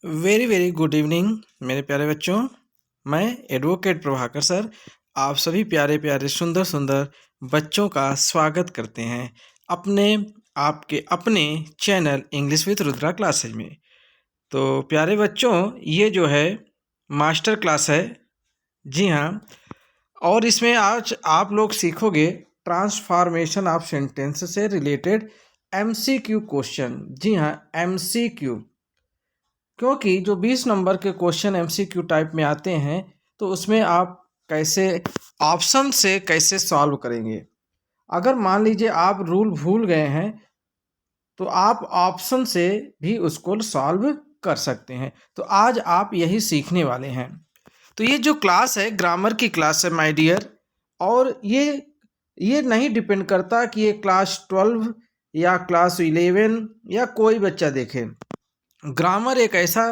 Very very good evening मेरे प्यारे बच्चों। मैं एडवोकेट प्रभाकर सर आप सभी प्यारे प्यारे सुंदर सुंदर बच्चों का स्वागत करते हैं आपके अपने channel English with Rudra classes में। तो प्यारे बच्चों, ये जो है मास्टर क्लास है। जी हाँ, और इसमें आज आप लोग सीखोगे ट्रांसफॉर्मेशन ऑफ सेंटेंस से रिलेटेड एमसीक्यू क्वेश्चन। जी हाँ, एमसीक्यू, क्योंकि जो 20 नंबर के क्वेश्चन एमसीक्यू टाइप में आते हैं तो उसमें आप कैसे ऑप्शन से कैसे सॉल्व करेंगे। अगर मान लीजिए आप रूल भूल गए हैं तो आप ऑप्शन से भी उसको सॉल्व कर सकते हैं। तो आज आप यही सीखने वाले हैं। तो ये जो क्लास है ग्रामर की क्लास है माय डियर, और ये नहीं डिपेंड करता कि ये क्लास 12 या क्लास 11 या कोई बच्चा देखे। ग्रामर एक ऐसा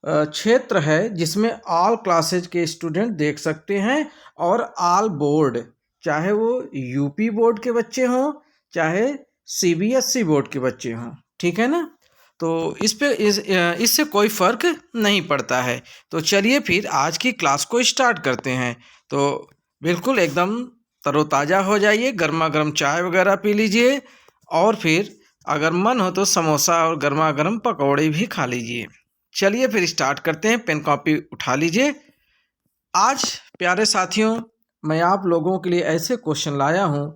क्षेत्र है जिसमें ऑल क्लासेज के स्टूडेंट देख सकते हैं, और ऑल बोर्ड, चाहे वो यूपी बोर्ड के बच्चे हों चाहे सीबीएसई बोर्ड के बच्चे हों, ठीक है ना। तो इससे कोई फ़र्क नहीं पड़ता है। तो चलिए फिर आज की क्लास को स्टार्ट करते हैं। तो बिल्कुल एकदम तरोताज़ा हो जाइए, गर्मा गर्म चाय वगैरह पी लीजिए, और फिर अगर मन हो तो समोसा और गर्मा गर्म पकौड़े भी खा लीजिए। चलिए फिर स्टार्ट करते हैं, पेन कॉपी उठा लीजिए। आज प्यारे साथियों, मैं आप लोगों के लिए ऐसे क्वेश्चन लाया हूं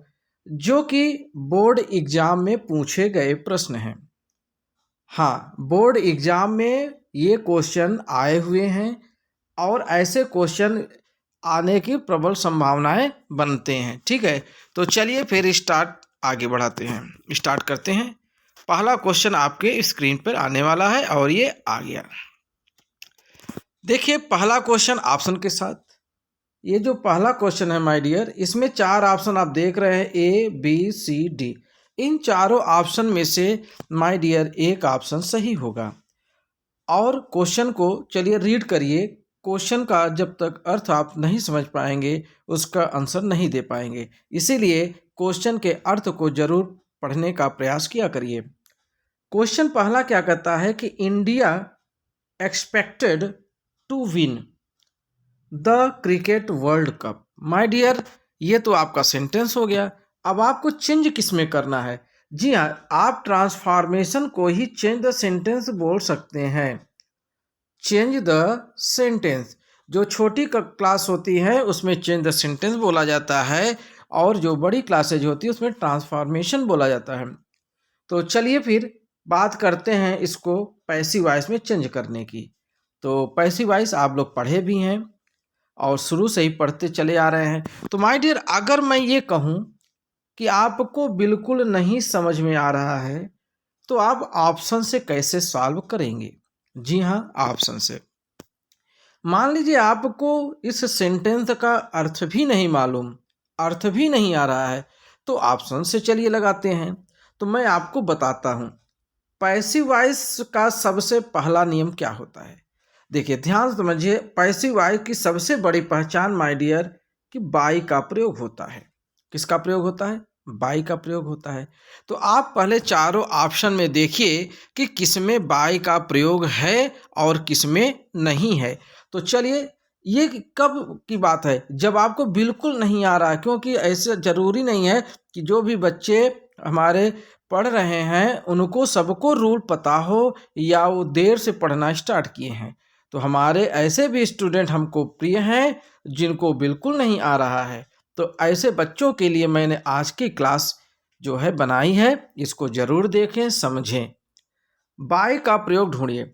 जो कि बोर्ड एग्जाम में पूछे गए प्रश्न हैं। हाँ, बोर्ड एग्जाम में ये क्वेश्चन आए हुए हैं और ऐसे क्वेश्चन आने की प्रबल संभावनाएं बनते हैं। ठीक है, तो चलिए फिर आगे बढ़ाते हैं, स्टार्ट करते हैं। पहला क्वेश्चन आपके स्क्रीन पर आने वाला है और ये आ गया। देखिए पहला क्वेश्चन ऑप्शन के साथ। ये जो पहला क्वेश्चन है माय डियर, इसमें 4 ऑप्शन आप देख रहे हैं, ए बी सी डी। इन चारों ऑप्शन में से माय डियर एक ऑप्शन सही होगा। और क्वेश्चन को चलिए रीड करिए। क्वेश्चन का जब तक अर्थ आप नहीं समझ पाएंगे उसका आंसर नहीं दे पाएंगे, इसीलिए क्वेश्चन के अर्थ को जरूर पढ़ने का प्रयास किया करिए। क्वेश्चन पहला क्या कहता है कि India expected to win the cricket world cup. My dear, ये तो आपका सेंटेंस हो गया। अब आपको चेंज किस में करना है? जी हाँ, आप ट्रांसफॉर्मेशन को ही चेंज द सेंटेंस बोल सकते हैं। चेंज द सेंटेंस, जो छोटी क्लास होती है उसमें चेंज द सेंटेंस बोला जाता है, और जो बड़ी क्लासेज होती है उसमें ट्रांसफॉर्मेशन बोला जाता है। तो चलिए फिर बात करते हैं इसको पैसिव वॉइस में चेंज करने की। तो पैसिव वॉइस आप लोग पढ़े भी हैं और शुरू से ही पढ़ते चले आ रहे हैं। तो माय डियर, अगर मैं ये कहूँ कि आपको बिल्कुल नहीं समझ में आ रहा है तो आप ऑप्शन से कैसे सॉल्व करेंगे? जी हाँ, ऑप्शन से। मान लीजिए आपको इस सेंटेंस का अर्थ भी नहीं मालूम, अर्थ भी नहीं आ रहा है, तो ऑप्शन से चलिए लगाते हैं। तो मैं आपको बताता हूँ पैसिव वॉइस का सबसे पहला नियम क्या होता है। देखिए ध्यान से समझिए, पैसिव वॉइस की सबसे बड़ी पहचान माय डियर कि बाई का प्रयोग होता है। किसका प्रयोग होता है? बाई का प्रयोग होता है। तो आप पहले चारों ऑप्शन में देखिए कि किसमें बाई का प्रयोग है और किसमें नहीं है। तो चलिए, ये कब की बात है? जब आपको बिल्कुल नहीं आ रहा है, क्योंकि ऐसा ज़रूरी नहीं है कि जो भी बच्चे हमारे पढ़ रहे हैं उनको सबको रूल पता हो या वो देर से पढ़ना स्टार्ट किए हैं। तो हमारे ऐसे भी स्टूडेंट हमको प्रिय हैं जिनको बिल्कुल नहीं आ रहा है। तो ऐसे बच्चों के लिए मैंने आज की क्लास जो है बनाई है, इसको ज़रूर देखें, समझें। बाय का प्रयोग ढूंढिए।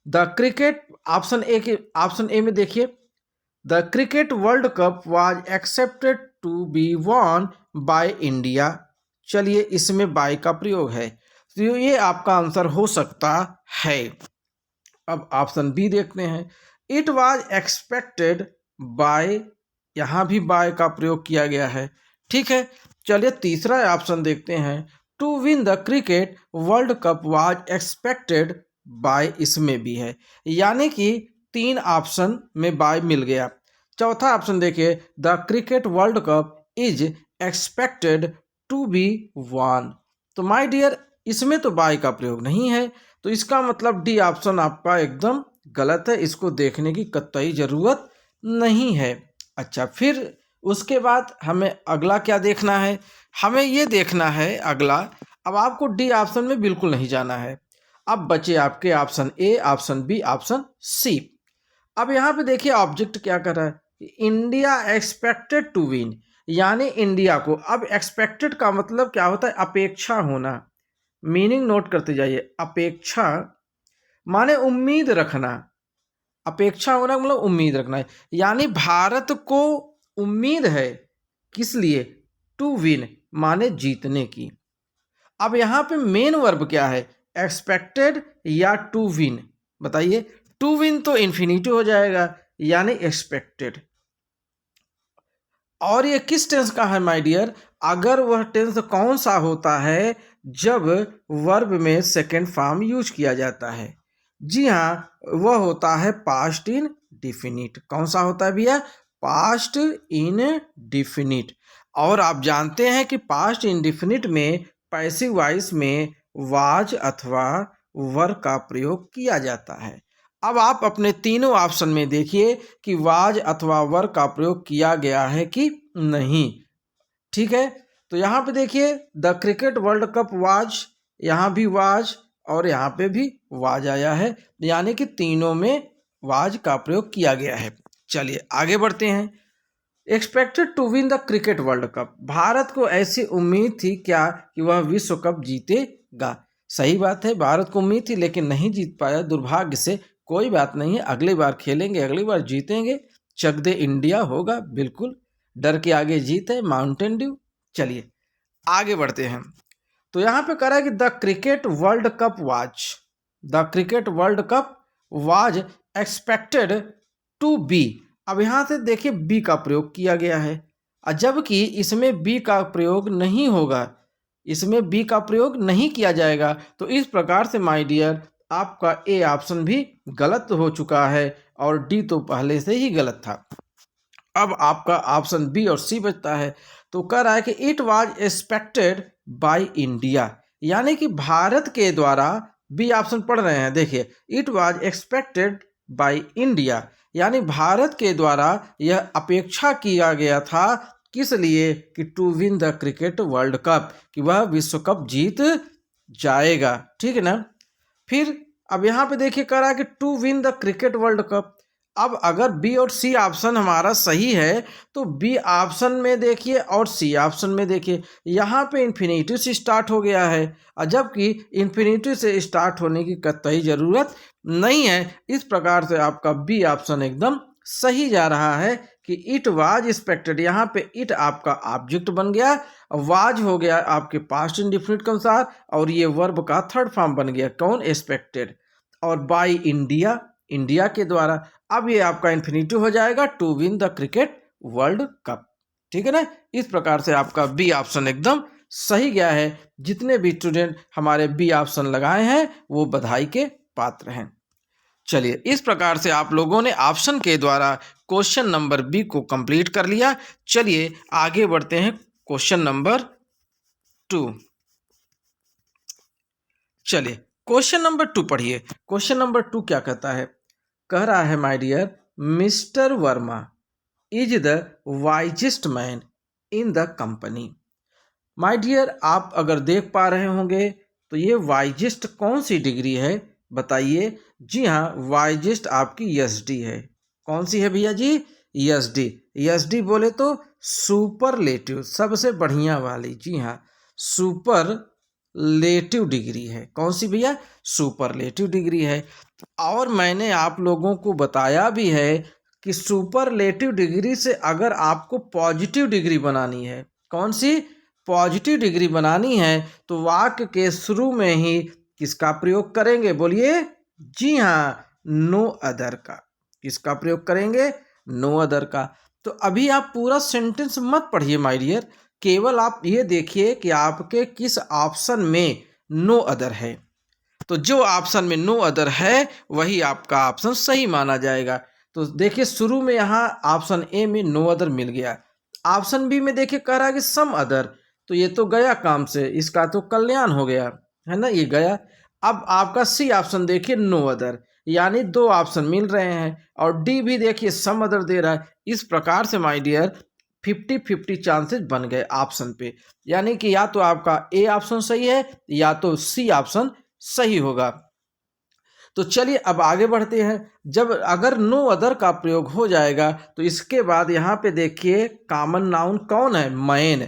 द क्रिकेट, ऑप्शन ए में देखिए, the cricket world cup was accepted to be won by India. चलिए, इसमें बाय का प्रयोग है, तो ये आपका आंसर हो सकता है। अब ऑप्शन बी देखते हैं। इट वाज एक्सपेक्टेड बाय, यहाँ भी बाय का प्रयोग किया गया है। ठीक है, चलिए तीसरा ऑप्शन देखते हैं। To win the cricket world cup was expected by, इसमें भी है, यानी कि 3 ऑप्शन में बाय मिल गया। चौथा ऑप्शन देखिए, the cricket world cup is expected to be won. तो माय डियर, इसमें तो बाय का प्रयोग नहीं है, तो इसका मतलब डी ऑप्शन आपका एकदम गलत है, इसको देखने की कतई ज़रूरत नहीं है। अच्छा, फिर उसके बाद हमें अगला क्या देखना है, हमें ये देखना है अगला, अब आपको डी ऑप्शन में बिल्कुल नहीं जाना है। अब बचे आपके option A, option B, option C. अब यहाँ पे देखिए ऑब्जेक्ट क्या कर रहा है, इंडिया एक्सपेक्टेड टू विन, यानी इंडिया को, अब एक्सपेक्टेड का मतलब क्या होता है, अपेक्षा होना। मीनिंग नोट करते जाइए, अपेक्षा माने उम्मीद रखना, अपेक्षा होना मतलब उम्मीद रखना है, यानी भारत को उम्मीद है, किस लिए, टू विन माने जीतने की। अब यहाँ पे मेन वर्ब क्या है, एक्सपेक्टेड या टू विन, बताइए। टू विन तो इन्फिनिटी हो जाएगा, यानी एक्सपेक्टेड। और ये किस टेंस का है माय डियर, अगर वह टेंस कौन सा होता है, जब वर्ब में सेकेंड फॉर्म यूज किया जाता है। जी हाँ, वह होता है पास्ट इन डिफिनिट। कौन सा होता है भैया, पास्ट इन डिफिनिट। और आप जानते हैं कि पास्ट इंडिफिनिट में पैसिव वॉइस में वाज अथवा वर का प्रयोग किया जाता है। अब आप अपने तीनों ऑप्शन में देखिए कि वाज अथवा वर का प्रयोग किया गया है कि नहीं। ठीक है, तो यहाँ पे देखिए the cricket world cup was, यहाँ भी वाज और यहाँ पे भी वाज आया है, यानी कि तीनों में वाज का प्रयोग किया गया है। चलिए आगे बढ़ते हैं। Expected to win the cricket world cup, Bharat को ऐसी उम्मीद थी क्या कि वह विश्व कप जीतेगा। सही बात है, भारत को उम्मीद थी लेकिन नहीं जीत पाया, दुर्भाग्य से। कोई बात नहीं है, अगली बार खेलेंगे, अगली बार जीतेंगे, चक दे इंडिया होगा, बिल्कुल। डर के आगे जीत है, माउंटेन ड्यू। चलिए आगे बढ़ते हैं। तो यहाँ पे कह रहा है कि the cricket world cup was, the cricket world cup was expected to be. अब यहाँ से देखिए बी का प्रयोग किया गया है, जबकि इसमें बी का प्रयोग नहीं होगा, इसमें बी का प्रयोग नहीं किया जाएगा। तो इस प्रकार से माय डियर आपका ए ऑप्शन भी गलत हो चुका है और डी तो पहले से ही गलत था। अब आपका ऑप्शन बी और सी बचता है। तो कह रहा है कि it was expected by India, यानी कि भारत के द्वारा, बी ऑप्शन पढ़ रहे हैं, देखिए it was expected by India, यानी भारत के द्वारा यह अपेक्षा किया गया था, किस लिए, कि to win the cricket world cup, कि वह विश्व कप जीत जाएगा। ठीक है ना। फिर अब यहाँ पे देखिए कह रहा है कि to win the cricket world cup. अब अगर बी और सी ऑप्शन हमारा सही है तो बी ऑप्शन में देखिए और सी ऑप्शन में देखिए, यहाँ पे इन्फिनिटिव से स्टार्ट हो गया है, और जबकि इन्फिनिटिव से स्टार्ट होने की कतई ज़रूरत नहीं है। इस प्रकार से आपका बी ऑप्शन एकदम सही जा रहा है कि इट वाज एक्सपेक्टेड, यहाँ पे इट आपका ऑब्जेक्ट बन गया, वाज हो गया आपके पास्ट इंडिफिनिट के अनुसार, और ये वर्ब का थर्ड फॉर्म बन गया, कौन, एक्सपेक्टेड, और बाय इंडिया, इंडिया के द्वारा। अब ये आपका इन्फिनिटिव हो जाएगा to win the cricket world cup. ठीक है ना। इस प्रकार से आपका बी ऑप्शन एकदम सही गया है। जितने भी स्टूडेंट हमारे बी ऑप्शन लगाए हैं वो बधाई के पात्र हैं। चलिए इस प्रकार से आप लोगों ने ऑप्शन के द्वारा क्वेश्चन नंबर बी को कंप्लीट कर लिया। चलिए आगे बढ़ते हैं क्वेश्चन नंबर 2। चलिए क्वेश्चन नंबर 2 पढ़िए। क्वेश्चन नंबर 2 क्या कहता है, कह रहा है my dear mister Verma is the wisest man in the company. My dear आप अगर देख पा रहे होंगे तो ये वाइजेस्ट कौन सी डिग्री है, बताइए। जी हाँ, वाइजेस्ट आपकी एसडी है। कौन सी है भैया जी, एसडी। एसडी बोले तो सुपरलेटिव, सबसे बढ़िया वाली। जी हाँ, सुपरलेटिव डिग्री है। कौन सी भैया, सुपरलेटिव डिग्री है। और मैंने आप लोगों को बताया भी है कि सुपरलेटिव डिग्री से अगर आपको पॉजिटिव डिग्री बनानी है, कौन सी, पॉजिटिव डिग्री बनानी है, तो वाक्य के शुरू में ही किसका प्रयोग करेंगे, बोलिए। जी हाँ, नो अदर का। किसका प्रयोग करेंगे, नो अदर का। तो अभी आप पूरा सेंटेंस मत पढ़िए माय डियर, केवल आप ये देखिए कि आपके किस ऑप्शन में नो अदर है। तो जो ऑप्शन में नो अदर है वही आपका ऑप्शन सही माना जाएगा। तो देखिए शुरू में यहाँ ऑप्शन ए में नो अदर मिल गया। ऑप्शन बी में देखिए कह रहा है कि सम अदर, तो ये तो गया काम से, इसका तो कल्याण हो गया, है ना, ये गया। अब आपका सी ऑप्शन देखिए नो अदर, यानी दो ऑप्शन मिल रहे हैं, और डी भी देखिए सम अदर दे रहा है। इस प्रकार से माय डियर 50-50 चांसेस बन गए ऑप्शन पे, यानी कि या तो आपका ए ऑप्शन सही है या तो सी ऑप्शन सही होगा। तो चलिए अब आगे बढ़ते हैं। जब अगर नो अदर का प्रयोग हो जाएगा तो इसके बाद यहाँ पे देखिए कॉमन नाउन कौन है, मैन,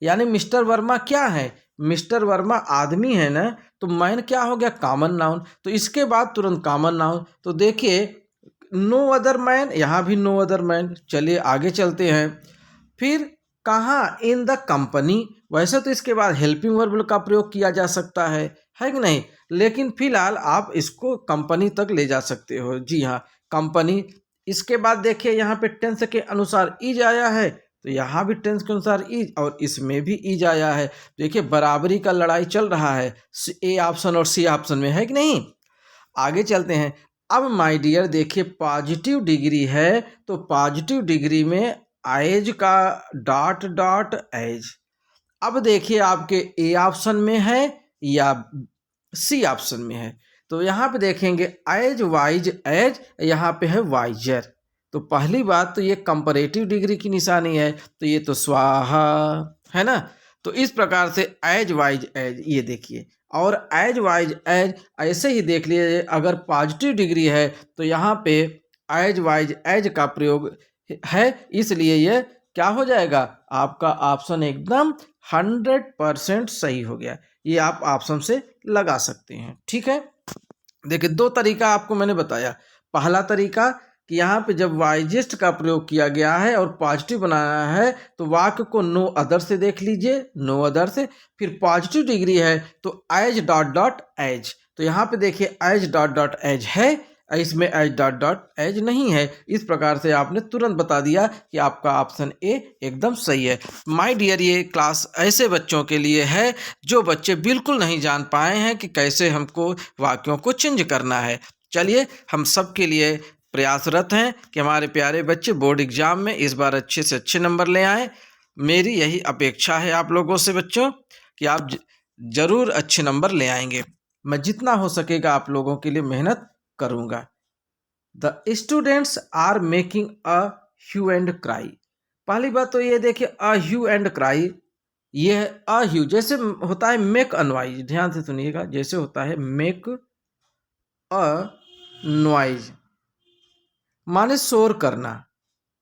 यानी मिस्टर वर्मा क्या है, मिस्टर वर्मा आदमी है ना, तो मैन क्या हो गया, कॉमन नाउन। तो इसके बाद तुरंत कॉमन नाउन, तो देखिए नो अदर मैन, यहाँ भी नो अदर मैन। चलिए आगे चलते हैं। फिर कहाँ, इन द कंपनी, वैसे तो इसके बाद हेल्पिंग वर्ब का प्रयोग किया जा सकता है कि नहीं, लेकिन फिलहाल आप इसको कंपनी तक ले जा सकते हो। जी हाँ, कंपनी। इसके बाद देखिए यहाँ पे टेंस के अनुसार इज आया है, तो यहाँ भी टेंस के अनुसार इज, और इसमें भी इज आया है। देखिए बराबरी का लड़ाई चल रहा है ए ऑप्शन और सी ऑप्शन में, है कि नहीं। आगे चलते हैं। अब माय डियर देखिए पॉजिटिव डिग्री है, तो पॉजिटिव डिग्री में एज का डॉट डॉट एज। अब देखिए आपके ए ऑप्शन में है या सी ऑप्शन में है, तो यहाँ पे देखेंगे एज वाइज एज, यहाँ पे है वाइजर। तो पहली बात तो ये कंपैरेटिव डिग्री की निशानी है, तो ये तो स्वाहा है ना। तो इस प्रकार से एज वाइज एज, ये देखिए, और एज वाइज एज ऐसे ही देख लीजिए। अगर पॉजिटिव डिग्री है तो यहाँ पे एज वाइज एज का प्रयोग है, इसलिए ये क्या हो जाएगा, आपका ऑप्शन एकदम 100% सही हो गया। ये आप ऑप्शन से लगा सकते हैं, ठीक है। देखिए दो तरीका आपको मैंने बताया। पहला तरीका कि यहाँ पे जब वाइजेस्ट का प्रयोग किया गया है और पॉजिटिव बनाना है तो वाक्य को नो अदर से देख लीजिए, नो अदर से। फिर पॉजिटिव डिग्री है तो एज डॉट डॉट एज, तो यहाँ पे देखिए एज डॉट डॉट एज है, इसमें एज डॉट डॉट एज नहीं है। इस प्रकार से आपने तुरंत बता दिया कि आपका ऑप्शन ए एकदम सही है। माय डियर ये क्लास ऐसे बच्चों के लिए है जो बच्चे बिल्कुल नहीं जान पाए हैं कि कैसे हमको वाक्यों को चेंज करना है। चलिए हम सब के लिए प्रयासरत हैं कि हमारे प्यारे बच्चे बोर्ड एग्जाम में इस बार अच्छे से अच्छे नंबर ले आएँ। मेरी यही अपेक्षा है आप लोगों से बच्चों कि आप ज़रूर अच्छे नंबर ले आएंगे। मैं जितना हो सकेगा आप लोगों के लिए मेहनत करूँगा। The students are making a hue and cry. पहली बात तो ये देखिए अ ह्यू एंड क्राई, ये है अ ह्यू, जैसे होता है मेक अ नॉइज, ध्यान से सुनिएगा, जैसे होता है मेक अ नॉइज माने शोर करना,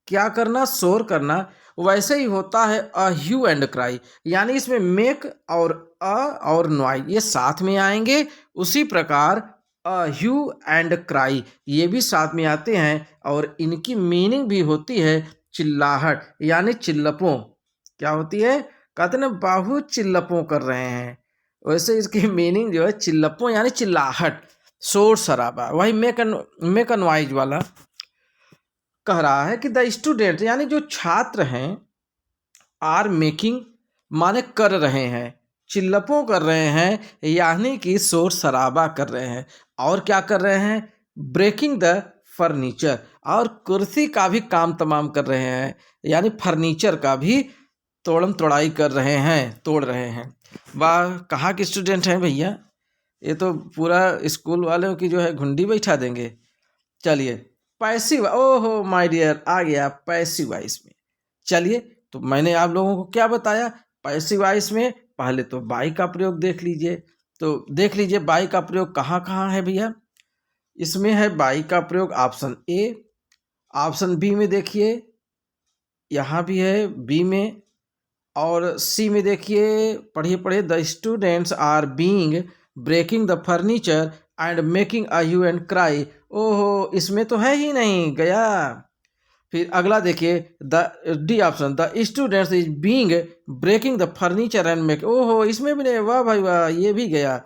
क्या करना, शोर करना। वैसे ही होता है अ ह्यू एंड क्राई, यानी इसमें मेक और अ और नॉइज ये साथ में आएंगे। उसी प्रकार अ ह्यू एंड क्राई ये भी साथ में आते हैं, और इनकी मीनिंग भी होती है चिल्लाहट, यानी चिल्लपों। क्या होती है, कहते ना बहुत चिल्लपों कर रहे हैं, वैसे इसकी मीनिंग जो है चिल्लपों यानी चिल्लाहट, शोर शराबा। वही मेक एन नॉइज वाला कह रहा है कि द स्टूडेंट यानी जो छात्र हैं, आर मेकिंग माने कर रहे हैं, चिल्लपों कर रहे हैं यानी कि शोर शराबा कर रहे हैं। और क्या कर रहे हैं, ब्रेकिंग द फर्नीचर, और कुर्सी का भी काम तमाम कर रहे हैं, यानी फर्नीचर का भी तोड़म तोड़ाई कर रहे हैं, तोड़ रहे हैं। वाह, कहाँ के स्टूडेंट हैं भैया, ये तो पूरा स्कूल वालों की जो है घुंडी बैठा देंगे। चलिए पैसिव, ओहो माय डियर आ गया पैसिव वॉइस में। चलिए तो मैंने आप लोगों को क्या बताया, पैसिव वॉइस में पहले तो बाई का प्रयोग देख लीजिए। तो देख लीजिए बाई का प्रयोग कहाँ कहाँ है भैया। इसमें है बाई का प्रयोग ऑप्शन ए, ऑप्शन बी में देखिए यहाँ भी है बी में, और सी में देखिए, पढ़िए पढ़िए, the students are being breaking the furniture and making a hue and cry. ओहो इसमें तो है ही नहीं, गया। फिर अगला देखिए the D option, the students is being breaking the furniture and make, ओहो इसमें भी नहीं, वाह भाई वाह, ये भी गया।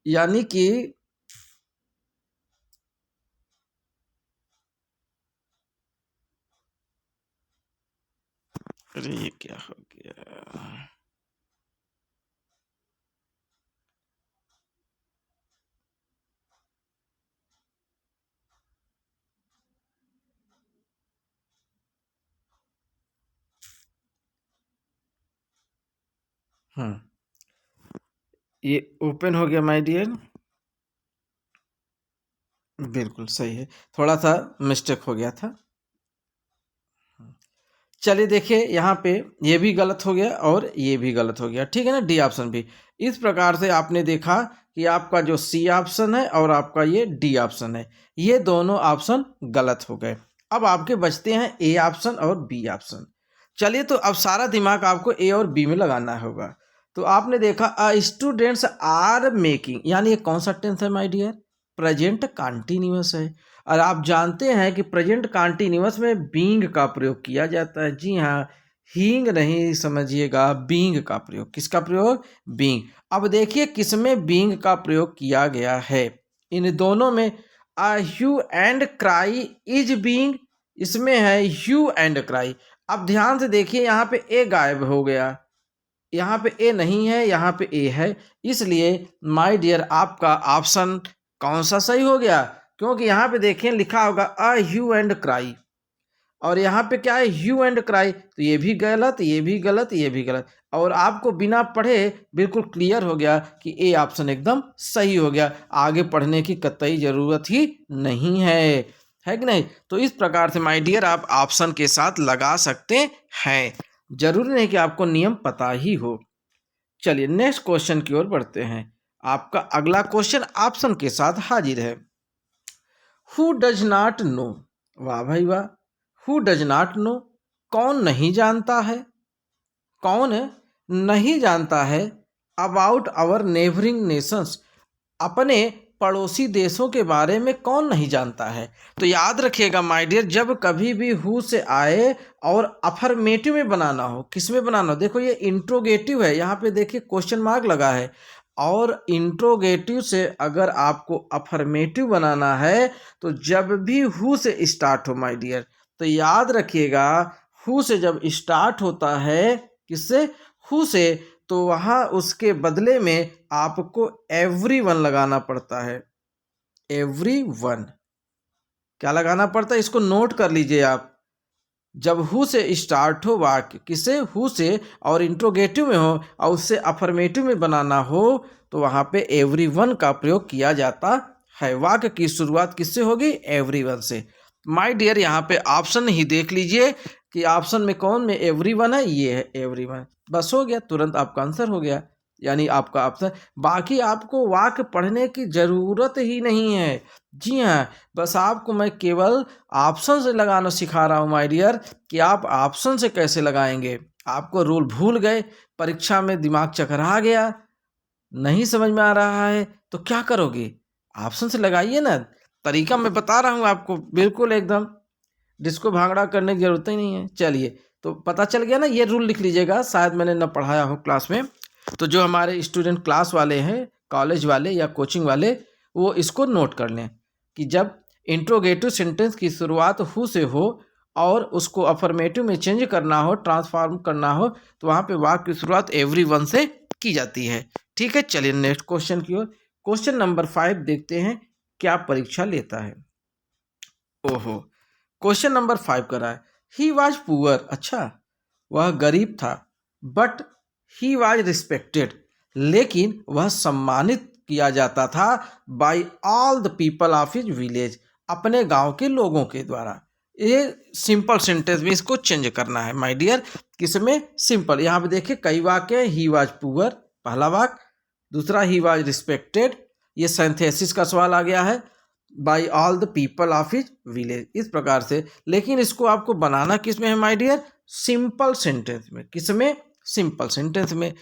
यानी कि अरे ये क्या हो गया, हम्म ये ओपन हो गया माय डियर, बिल्कुल सही है, थोड़ा सा मिस्टेक हो गया था। चलिए देखिए यहाँ पे ये भी गलत हो गया और ये भी गलत हो गया, ठीक है ना, डी ऑप्शन भी। इस प्रकार से आपने देखा कि आपका जो सी ऑप्शन है और आपका ये डी ऑप्शन है, ये दोनों ऑप्शन गलत हो गए। अब आपके बचते हैं ए ऑप्शन और बी ऑप्शन। चलिए तो अब सारा दिमाग आपको ए और बी में लगाना होगा। तो आपने देखा स्टूडेंट्स आर मेकिंग, यानी ये कौन सा टेंस है माय डियर? प्रेजेंट कंटिन्यूअस है। और आप जानते हैं कि प्रेजेंट कंटिन्यूअस में बीइंग का प्रयोग किया जाता है। जी हाँ, हींग नहीं समझिएगा, बीइंग का प्रयोग। किसका प्रयोग? बीइंग। अब देखिए किसमें बीइंग का प्रयोग किया गया है। इन दोनों में hue and cry is being, इसमें है ह्यू एंड क्राई। अब ध्यान से देखिए यहाँ पे ए गायब हो गया, यहाँ पे ए नहीं है, यहाँ पे ए है, इसलिए माय डियर आपका ऑप्शन कौन सा सही हो गया? क्योंकि यहाँ पे देखें लिखा होगा अ ह्यू एंड क्राई, और यहाँ पे क्या है? Hue and cry. तो ये भी गलत, ये भी गलत, ये भी गलत। और आपको बिना पढ़े बिल्कुल क्लियर हो गया कि ए ऑप्शन एकदम सही हो गया, आगे पढ़ने की कतई जरूरत ही नहीं है कि नहीं? तो इस प्रकार से माय डियर आप ऑप्शन के साथ लगा सकते हैं, जरूरी नहीं कि आपको नियम पता ही हो। चलिए नेक्स्ट क्वेश्चन की ओर बढ़ते हैं। आपका अगला क्वेश्चन ऑप्शन के साथ हाजिर है। हु डज नॉट नो, वाह भाई वाह, हु डज नॉट नो, कौन नहीं जानता है, कौन नहीं जानता है अबाउट आवर नेबरिंग नेशंस, अपने पड़ोसी देशों के बारे में कौन नहीं जानता है? तो याद रखिएगा माय डियर, जब कभी भी हु से आए और अफर्मेटिव में बनाना हो, किस में बनाना हो? देखो ये इंट्रोगेटिव है, यहाँ पे देखिए क्वेश्चन मार्क लगा है, और इंट्रोगेटिव से अगर आपको अफर्मेटिव बनाना है तो जब भी हु से स्टार्ट हो माय डियर, तो याद रखिएगा हु से जब स्टार्ट होता है, किससे? हु से, तो वहाँ उसके बदले में आपको एवरीवन लगाना पड़ता है। एवरीवन क्या लगाना पड़ता है? इसको नोट कर लीजिए आप। जब हु से स्टार्ट हो वाक्य, किसे? हु से, और इंट्रोगेटिव में हो और उससे अफर्मेटिव में बनाना हो, तो वहाँ पे एवरीवन का प्रयोग किया जाता है। वाक्य की शुरुआत किससे होगी? एवरीवन से। माय डियर यहाँ पे ऑप्शन ही देख लीजिए कि ऑप्शन में कौन में एवरीवन है, ये है एवरीवन। बस हो गया, तुरंत आपका आंसर हो गया, यानी आपका ऑप्शन। बाकी आपको वाक्य पढ़ने की जरूरत ही नहीं है। जी हाँ, बस आपको मैं केवल ऑप्शन से लगाना सिखा रहा हूँ माय डियर, कि आप ऑप्शन से कैसे लगाएंगे। आपको रूल भूल गए, परीक्षा में दिमाग चकरा गया, नहीं समझ में आ रहा है, तो क्या करोगे? ऑप्शन से लगाइए ना। तरीका मैं बता रहा हूँ आपको, बिल्कुल एकदम डिस्को भांगड़ा करने की जरूरत ही नहीं है। चलिए, तो पता चल गया ना, ये रूल लिख लीजिएगा, शायद मैंने न पढ़ाया हो क्लास में। तो जो हमारे स्टूडेंट क्लास वाले हैं, कॉलेज वाले या कोचिंग वाले, वो इसको नोट कर लें कि जब इंट्रोगेटिव सेंटेंस की शुरुआत हु से हो और उसको अफर्मेटिव में चेंज करना हो, ट्रांसफॉर्म करना हो, तो वहाँ पे वाक्य की शुरुआत एवरीवन से की जाती है। ठीक है, चलिए नेक्स्ट क्वेश्चन की ओर। क्वेश्चन नंबर 5 देखते हैं क्या परीक्षा लेता है। ओहो, क्वेश्चन नंबर 5 कर रहा है ही वॉज पुअर, अच्छा वह गरीब था, बट ही वॉज रिस्पेक्टेड, लेकिन वह सम्मानित किया जाता था by all the people of his village, अपने गांव के लोगों के द्वारा। ये सिंपल सेंटेंस में इसको चेंज करना है माय डियर, किसमें? सिंपल। यहाँ पे देखिए कई वाक्य है, ही वॉज पुअर पहला वाक्य, दूसरा ही वॉज रिस्पेक्टेड, ये सिंथेसिस का सवाल आ गया है, by all the people of his village, इस प्रकार से। लेकिन इसको आपको बनाना किस में है माय डियर? सिंपल सेंटेंस में। किसमें? सिंपल सेंटेंस में।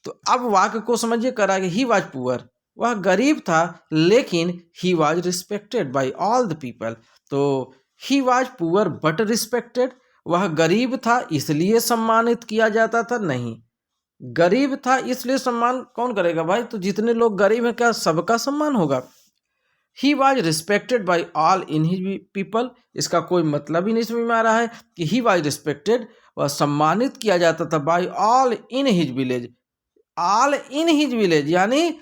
तो अब वाक्य को समझिए, करा कि ही वॉज पुअर, वह गरीब था, लेकिन he was respected by all the people. तो he was poor but respected, वह गरीब था इसलिए सम्मानित किया जाता था? नहीं, गरीब था इसलिए सम्मान कौन करेगा भाई? तो जितने लोग गरीब हैं क्या सबका सम्मान होगा? ही was respected by all in his people, इसका कोई मतलब ही नहीं समझ में आ रहा है कि ही वॉज रिस्पेक्टेड, वह सम्मानित किया जाता था by all in his village. All in his village यानी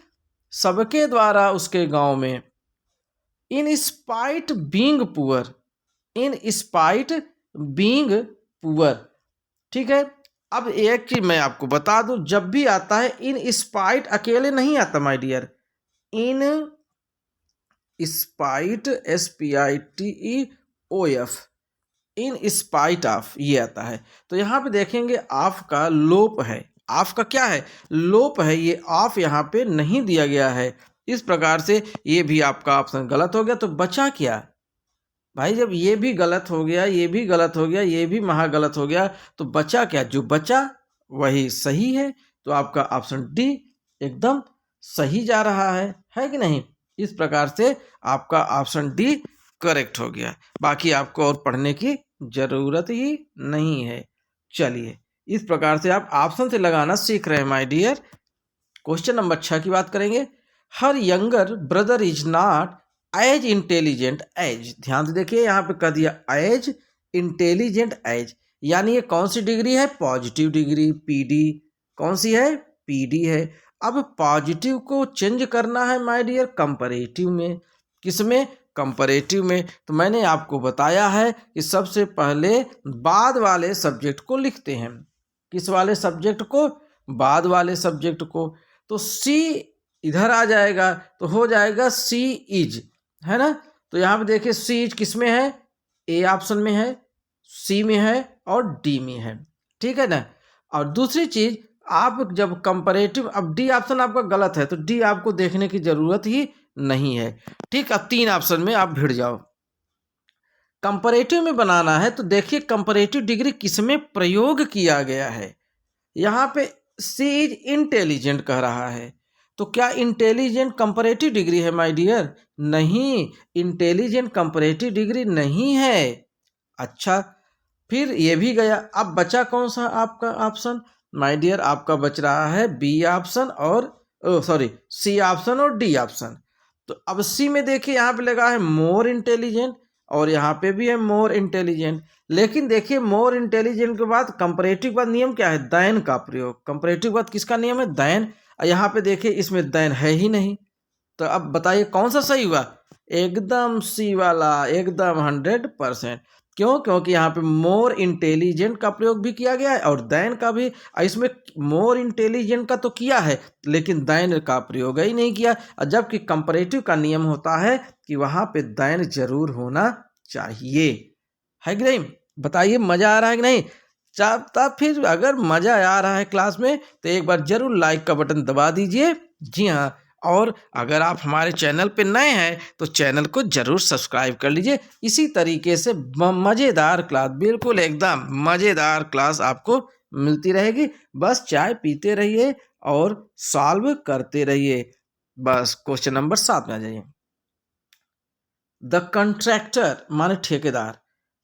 सबके द्वारा उसके गांव में। In spite being poor, in spite being poor, ठीक है। अब एक चीज मैं आपको बता दूं, जब भी आता है इन स्पाइट अकेले नहीं आता my dear, in spite SPITEOF, in spite of ये आता है। तो यहाँ पे देखेंगे ऑफ का लोप है, ऑफ का क्या है, लोप है, ये ऑफ यहाँ पे नहीं दिया गया है। इस प्रकार से ये भी आपका ऑप्शन गलत हो गया। तो बचा क्या भाई, जब ये भी गलत हो गया, ये भी गलत हो गया, ये भी महा गलत हो गया, तो बचा क्या, जो बचा वही सही है। तो आपका ऑप्शन डी एकदम सही जा रहा है कि नहीं। इस प्रकार से आपका ऑप्शन डी करेक्ट हो गया। बाकी आपको और पढ़ने की जरूरत ही नहीं है। चलिए, इस प्रकार से आप ऑप्शन से लगाना सीख रहे हैं माय डियर। क्वेश्चन नंबर 6 की बात करेंगे। Her younger brother is not as intelligent as, ध्यान से देखिए यहाँ पे कह दिया एज इंटेलिजेंट एज, यानी ये कौन सी डिग्री है, पॉजिटिव डिग्री, पीडी। कौन सी है, पीडी है। अब पॉजिटिव को चेंज करना है माय डियर कंपैरेटिव में। किसमें, कंपैरेटिव में। तो मैंने आपको बताया है कि सबसे पहले बाद वाले सब्जेक्ट को लिखते हैं। किस वाले सब्जेक्ट को, बाद वाले सब्जेक्ट को। तो सी इधर आ जाएगा तो हो जाएगा सी इज, है ना। तो यहाँ पे देखिए सी इज किस में है, ए ऑप्शन में है, सी में है और डी में है, ठीक है ना। और दूसरी चीज, आप जब कंपैरेटिव, अब डी ऑप्शन आपका गलत है तो डी आपको देखने की जरूरत ही नहीं है, ठीक। अब 3 ऑप्शन में आप भिड़ जाओ। कंपैरेटिव में बनाना है तो देखिए कंपैरेटिव डिग्री किसमें प्रयोग किया गया है। यहाँ पे सी इज इंटेलिजेंट कह रहा है, तो क्या इंटेलिजेंट कंपैरेटिव डिग्री है माय डियर, नहीं, इंटेलिजेंट कंपैरेटिव डिग्री नहीं है। अच्छा, फिर ये भी गया। अब बचा कौन सा आपका ऑप्शन माय डियर, आपका बच रहा है बी ऑप्शन और सी ऑप्शन और डी ऑप्शन। तो अब सी में देखिए यहाँ पे लगा है मोर इंटेलिजेंट और यहाँ पे भी है मोर इंटेलिजेंट। लेकिन देखिए मोर इंटेलिजेंट के बाद कंपैरेटिव बाद नियम क्या है, दैन का प्रयोग। कंपैरेटिव बाद किसका नियम है, दैन। यहाँ पे देखिए इसमें दैन है ही नहीं। तो अब बताइए कौन सा सही हुआ, एकदम सी वाला, एकदम 100%। क्यों, क्योंकि यहाँ पे मोर इंटेलिजेंट का प्रयोग भी किया गया है और दैन का भी। इसमें मोर इंटेलिजेंट का तो किया है लेकिन दैन का प्रयोग ही नहीं किया। जबकि कंपैरेटिव का नियम होता है कि वहां पे दैन जरूर होना चाहिए, है कि नहीं। बताइए मजा आ रहा है कि नहीं। तब फिर अगर मजा आ रहा है क्लास में तो एक बार जरूर लाइक का बटन दबा दीजिए। जी हाँ, और अगर आप हमारे चैनल पे नए हैं तो चैनल को जरूर सब्सक्राइब कर लीजिए। इसी तरीके से मज़ेदार क्लास, बिल्कुल एकदम मज़ेदार क्लास आपको मिलती रहेगी। बस चाय पीते रहिए और सॉल्व करते रहिए। बस क्वेश्चन नंबर 7 में आ जाइए। द कंट्रैक्टर माने ठेकेदार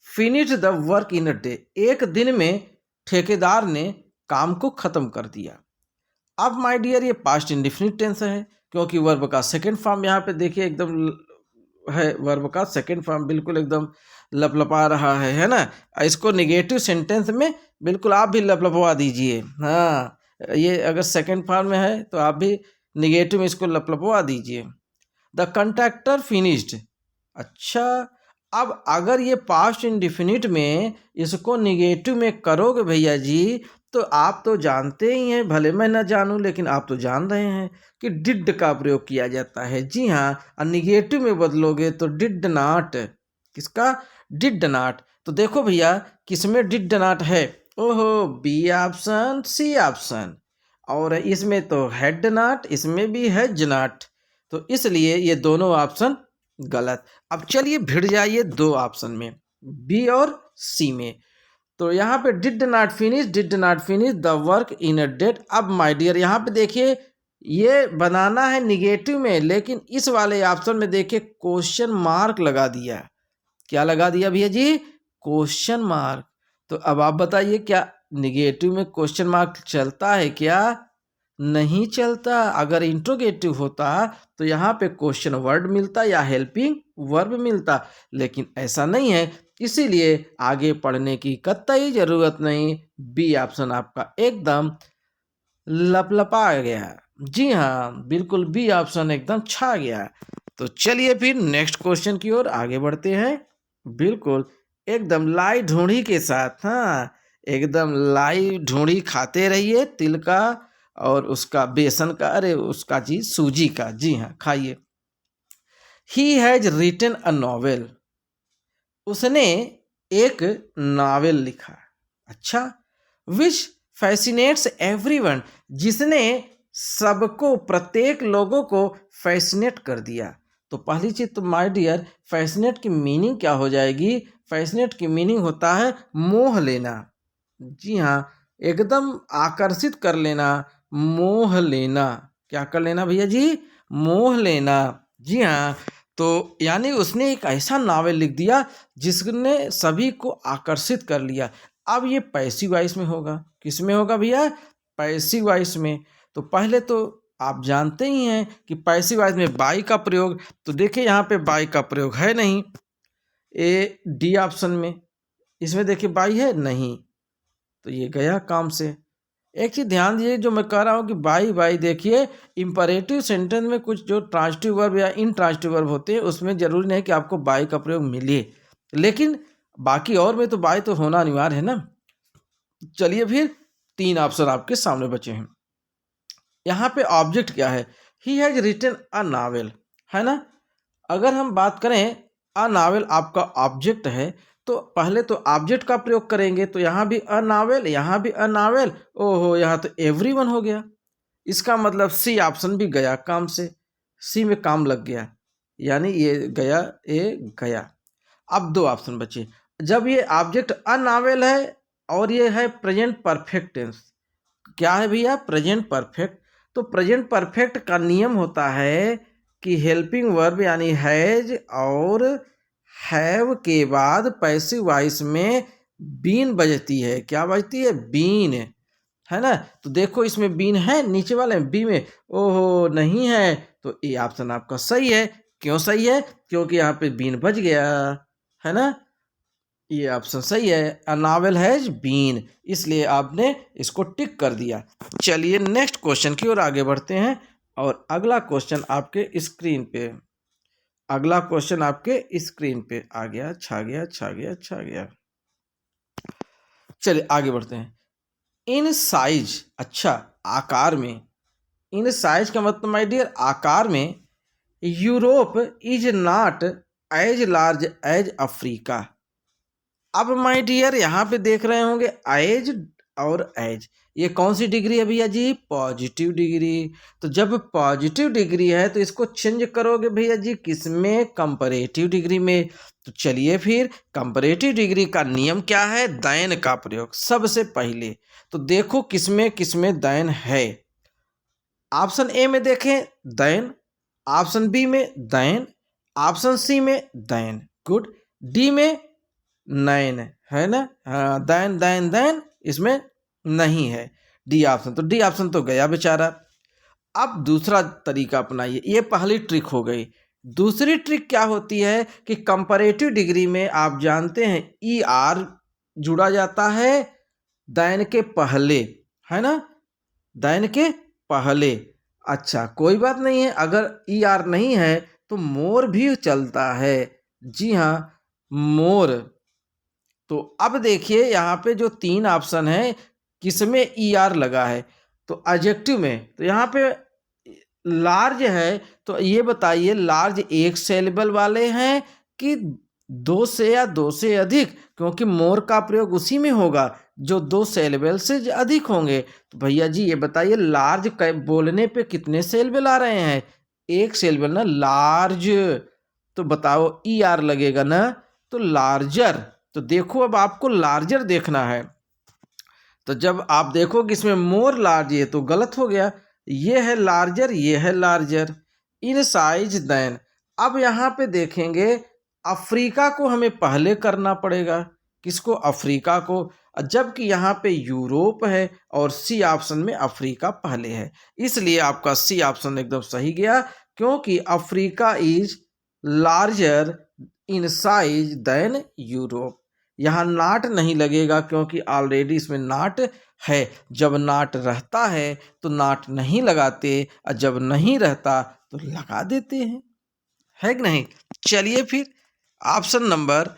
finish the work in a day, एक दिन में ठेकेदार ने काम को खत्म कर दिया। अब माय डियर ये पास्ट इंडेफिनिट टेंस है क्योंकि वर्ब का सेकंड फॉर्म यहाँ पे देखिए एकदम है, वर्ब का सेकंड फॉर्म बिल्कुल एकदम लपलपा रहा है ना। इसको निगेटिव सेंटेंस में बिल्कुल आप भी लपलपवा दीजिए। हाँ, ये अगर सेकंड फॉर्म में है तो आप भी निगेटिव में इसको लपलपवा दीजिए। The contractor finished. अच्छा, अब अगर ये पास्ट इंडेफिनिट में इसको निगेटिव में करोगे भैया जी, तो आप तो जानते ही हैं, भले मैं ना जानूं लेकिन आप तो जान रहे हैं कि डिड का प्रयोग किया जाता है। जी हाँ, और निगेटिव में बदलोगे तो डिड नॉट। किसका, डिड नॉट। तो देखो भैया किसमें डिड नॉट है, ओहो बी ऑप्शन, सी ऑप्शन, और इसमें तो हैड नॉट, इसमें भी हैज नॉट। तो इसलिए ये दोनों ऑप्शन गलत। अब चलिए भिड़ जाइए 2 ऑप्शन में, बी और सी में। तो यहाँ पे did not finish the work in a date. अब माय डियर यहाँ पे देखिए ये बनाना है निगेटिव में, लेकिन इस वाले ऑप्शन में देखिए क्वेश्चन मार्क लगा दिया। क्या लगा दिया भैया जी, क्वेश्चन मार्क। तो अब आप बताइए क्या निगेटिव में क्वेश्चन मार्क चलता है क्या, नहीं चलता। अगर इंट्रोगेटिव होता तो यहाँ पे क्वेश्चन वर्ड मिलता या हेल्पिंग वर्ब मिलता, लेकिन ऐसा नहीं है। इसीलिए आगे पढ़ने की कतई जरूरत नहीं। बी ऑप्शन आपका एकदम लपलपा गया। जी हाँ, बिल्कुल बी ऑप्शन एकदम छा गया। तो चलिए फिर नेक्स्ट क्वेश्चन की ओर आगे बढ़ते हैं, बिल्कुल एकदम लाइट ढूंढी के साथ। हाँ, एकदम लाइव ढूंढी खाते रहिए, तिल का और उसका बेसन का, अरे उसका जी सूजी का, जी हाँ खाइए। He has written a novel, उसने एक नावल लिखा। अच्छा, विच फैसिनेट्स एवरीवन, जिसने सबको, प्रत्येक लोगों को फैसिनेट कर दिया। तो पहली चीज तो माय डियर, फैसिनेट की मीनिंग क्या हो जाएगी? फैसिनेट की मीनिंग होता है मोह लेना। जी हाँ, एकदम आकर्षित कर लेना, मोह लेना। क्या कर लेना भैया जी? मोह लेना। जी हाँ, तो यानी उसने एक ऐसा नावल लिख दिया जिसने सभी को आकर्षित कर लिया। अब ये पैसिव वॉइस में होगा, किस में होगा भैया? पैसिव वॉइस में। तो पहले तो आप जानते ही हैं कि पैसिव वॉइस में बाई का प्रयोग, तो देखिए यहाँ पे बाई का प्रयोग है नहीं, ए डी ऑप्शन में, इसमें देखिए बाई है नहीं, तो ये गया काम से। एक चीज ध्यान दीजिए, जो मैं कह रहा हूँ कि बाई बाई, देखिए इंपरेटिव सेंटेंस में कुछ जो ट्रांजिटिव वर्ब या इनट्रांजिटिव वर्ब होते हैं उसमें जरूरी नहीं कि आपको बाई का प्रयोग मिले, लेकिन बाकी और में तो बाई तो होना अनिवार्य है ना। चलिए फिर 3 ऑप्शन आपके सामने बचे हैं। यहाँ पे ऑब्जेक्ट क्या है? He has written a novel, है ना। अगर हम बात करें अ नावल आपका ऑब्जेक्ट है, तो पहले तो ऑब्जेक्ट का प्रयोग करेंगे, तो यहाँ भी अ नावल, यहाँ भी अ नावल, ओहो यहाँ तो एवरीवन हो गया। इसका मतलब सी ऑप्शन भी गया काम से, सी में काम लग गया, यानी ये गया, ये गया। अब 2 ऑप्शन बचे। जब ये ऑब्जेक्ट अ नावल है और ये है प्रेजेंट परफेक्ट टेंस, क्या है भैया? Present perfect. तो प्रेजेंट परफेक्ट का नियम होता है कि हेल्पिंग वर्ब यानी हैज और हैव के बाद पैसिव वॉइस में बीन बजती है। क्या बजती है? बीन, है ना। तो देखो इसमें बीन है, नीचे वाले में बी में ओहो नहीं है, तो ए ऑप्शन आपका सही है। क्यों सही है? क्योंकि यहाँ पे बीन बज गया, है ना। ये ऑप्शन सही है, अ नावल हैज बीन, इसलिए आपने इसको टिक कर दिया। चलिए नेक्स्ट क्वेश्चन की ओर आगे बढ़ते हैं, और अगला क्वेश्चन आपके स्क्रीन पे, अगला क्वेश्चन आपके स्क्रीन पे आ गया, छा गया छा गया छा गया। चलिए आगे बढ़ते हैं। इन साइज, अच्छा आकार में, इन साइज का मतलब माय डियर आकार में, Europe is not as large as Africa. अब माय डियर यहाँ पे देख रहे होंगे एज और एज, ये कौन सी डिग्री है भैया जी? Positive degree. तो जब पॉजिटिव डिग्री है तो इसको चेंज करोगे भैया जी किसमें? कंपैरेटिव डिग्री में। तो चलिए फिर कंपैरेटिव डिग्री का नियम क्या है? दैन का प्रयोग सबसे पहले। तो देखो किसमें किसमें दैन है। ऑप्शन ए में देखें दैन, ऑप्शन बी में दैन, ऑप्शन सी में दैन, गुड, डी में नैन, है ना। हाँ, दैन दैन दैन इसमें नहीं है, डी ऑप्शन, तो डी ऑप्शन तो गया बेचारा। अब दूसरा तरीका अपनाइए, ये पहली ट्रिक हो गई। दूसरी ट्रिक क्या होती है कि कंपैरेटिव डिग्री में आप जानते हैं ई आर जुड़ा जाता है दैन के पहले, है ना, दैन के पहले। अच्छा कोई बात नहीं है, अगर ई आर नहीं है तो मोर भी चलता है। जी हाँ, मोर। तो अब देखिए यहाँ पे जो 3 ऑप्शन है किसमें ई आर लगा है? तो एडजेक्टिव में, तो यहाँ पे लार्ज है, तो ये बताइए लार्ज एक सेलेबल वाले हैं कि 2 से या 2 से अधिक, क्योंकि मोर का प्रयोग उसी में होगा जो 2 सेलेबल से अधिक होंगे। तो भैया जी ये बताइए लार्ज बोलने पे कितने सेलेबल आ रहे हैं? एक सेलेबल ना, लार्ज। तो बताओ ई आर लगेगा ना, तो लार्जर। तो देखो अब आपको लार्जर देखना है, तो जब आप देखो कि इसमें मोर लार्ज, ये तो गलत हो गया, ये है लार्जर, ये है लार्जर इन साइज देन। अब यहाँ पे देखेंगे अफ्रीका को हमें पहले करना पड़ेगा, किसको? अफ्रीका को, जबकि यहाँ पे यूरोप है और सी ऑप्शन में अफ्रीका पहले है, इसलिए आपका सी ऑप्शन एकदम सही गया, क्योंकि Africa is larger in size than Europe. यहाँ नाट नहीं लगेगा क्योंकि ऑलरेडी इसमें नाट है। जब नाट रहता है तो नाट नहीं लगाते, और जब नहीं रहता तो लगा देते हैं, है कि नहीं। चलिए फिर option number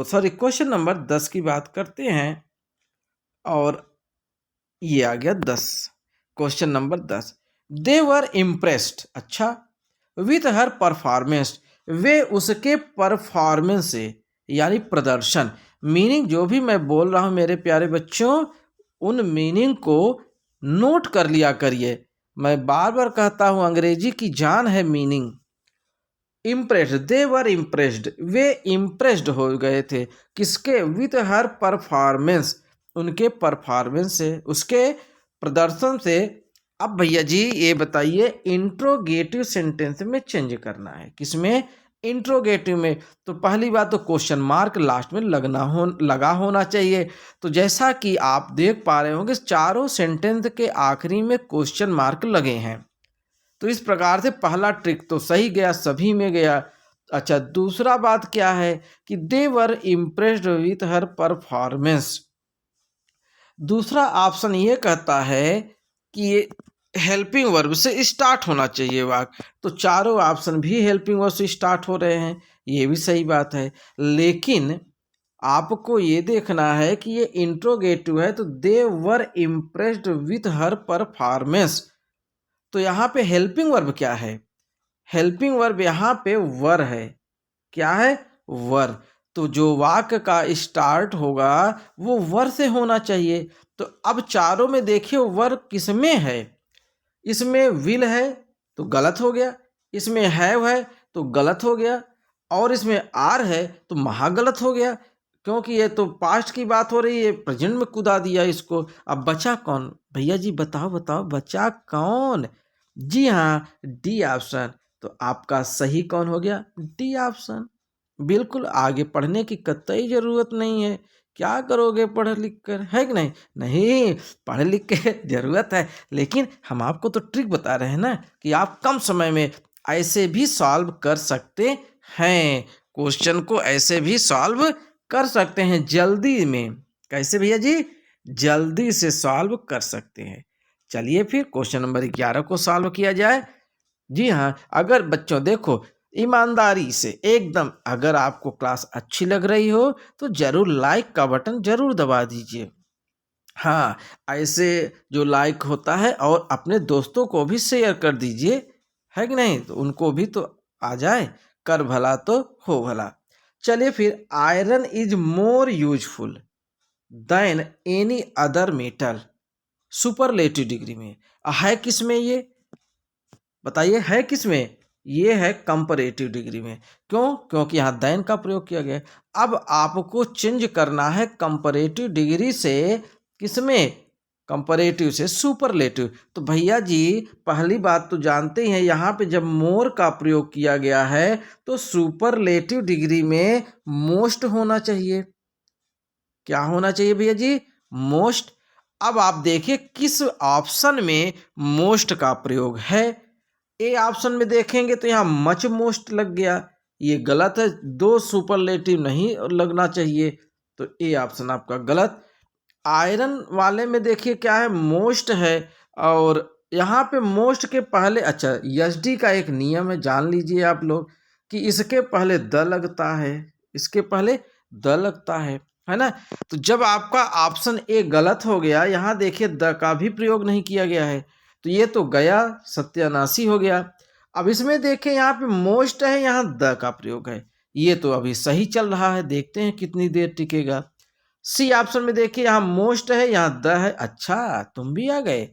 sorry question number 10 की बात करते हैं। और ये आ गया 10। क्वेश्चन नंबर 10, दे वर इम्प्रेस्ड, अच्छा, विथ हर परफॉर्मेंस, वे उसके परफॉर्मेंस से यानी प्रदर्शन, मीनिंग जो भी मैं बोल रहा हूं मेरे प्यारे बच्चों उन मीनिंग को नोट कर लिया करिए। मैं बार बार कहता हूं अंग्रेजी की जान है मीनिंग। इम्प्रेस्ड, दे वर इम्प्रेस्ड, वे इम्प्रेस्ड हो गए थे किसके, विथ हर परफॉर्मेंस, उनके परफॉर्मेंस से, उसके प्रदर्शन से। अब भैया जी ये बताइए इंट्रोगेटिव सेंटेंस में चेंज करना है, किसमें, इंट्रोगेटिव में। तो पहली बात तो क्वेश्चन मार्क लास्ट में लगा होना चाहिए। तो जैसा कि आप देख पा रहे होंगे चारों सेंटेंस के आखिरी में क्वेश्चन मार्क लगे हैं। तो इस प्रकार से पहला ट्रिक तो सही गया, सभी में गया। अच्छा, दूसरा बात क्या है कि दे वर इम्प्रेस्ड विथ हर परफॉर्मेंस। दूसरा ऑप्शन ये कहता है कि ये हेल्पिंग वर्ब से स्टार्ट होना चाहिए वाक्य। तो चारों ऑप्शन भी हेल्पिंग वर्ब से स्टार्ट हो रहे हैं, ये भी सही बात है। लेकिन आपको ये देखना है कि ये इंट्रोगेटिव है, तो दे वर इम्प्रेस्ड विथ हर परफॉर्मेंस। तो यहाँ पे हेल्पिंग वर्ब क्या है, हेल्पिंग वर्ब यहाँ पे वर है। क्या है, वर। तो जो वाक्य का स्टार्ट होगा वो वर से होना चाहिए। तो अब चारों में देखिए वर किसमें है, इसमें विल है तो गलत हो गया, इसमें हैव है तो गलत हो गया, और इसमें आर है तो महा गलत हो गया, क्योंकि ये तो पास्ट की बात हो रही है, प्रेजेंट में कूदा दिया इसको। अब बचा कौन भैया जी, बताओ बताओ बचा कौन। जी हाँ, डी ऑप्शन। तो आपका सही कौन हो गया, डी ऑप्शन। बिल्कुल, आगे पढ़ने की कतई जरूरत नहीं है। क्या करोगे पढ़ लिख कर, है कि नहीं, नहीं पढ़ लिख के जरूरत है, लेकिन हम आपको तो ट्रिक बता रहे हैं ना कि आप कम समय में ऐसे भी सॉल्व कर सकते हैं, क्वेश्चन को ऐसे भी सॉल्व कर सकते हैं जल्दी में। कैसे भैया जी, जल्दी से सॉल्व कर सकते हैं। चलिए फिर क्वेश्चन नंबर 11 को सॉल्व किया जाए। जी हाँ, अगर बच्चों देखो ईमानदारी से एकदम, अगर आपको क्लास अच्छी लग रही हो तो जरूर लाइक का बटन जरूर दबा दीजिए। हाँ, ऐसे जो लाइक होता है और अपने दोस्तों को भी शेयर कर दीजिए, है कि नहीं, तो उनको भी तो आ जाए, कर भला तो हो भला। चलिए फिर, iron is more useful than any other metal, superlative degree में है किसमें ये, बताइए है किसमें, ये है कंपैरेटिव डिग्री में। क्यों, क्योंकि यहाँ दैन का प्रयोग किया गया है। अब आपको चेंज करना है कंपैरेटिव डिग्री से किसमें, कंपैरेटिव से सुपरलेटिव। तो भैया जी पहली बात तो जानते ही हैं, यहाँ पे जब मोर का प्रयोग किया गया है तो सुपरलेटिव डिग्री में मोस्ट होना चाहिए। क्या होना चाहिए भैया जी, मोस्ट। अब आप देखिए किस ऑप्शन में मोस्ट का प्रयोग है। ए ऑप्शन में देखेंगे तो यहाँ मच मोस्ट लग गया, ये गलत है, दो सुपरलेटिव नहीं लगना चाहिए, तो ए ऑप्शन आपका गलत। आयरन वाले में देखिए क्या है, मोस्ट है, और यहाँ पे मोस्ट के पहले, अच्छा एसडी का एक नियम है जान लीजिए आप लोग कि इसके पहले द लगता है, इसके पहले द लगता है ना। तो जब आपका ऑप्शन ए गलत हो गया, यहाँ देखिए द का भी प्रयोग नहीं किया गया है, तो ये तो गया, सत्यानाशी हो गया। अब इसमें देखें यहाँ पे मोस्ट है, यहाँ द का प्रयोग है, ये तो अभी सही चल रहा है, देखते हैं कितनी देर टिकेगा। सी ऑप्शन में देखिए यहाँ मोस्ट है, यहाँ द है, अच्छा तुम भी आ गए।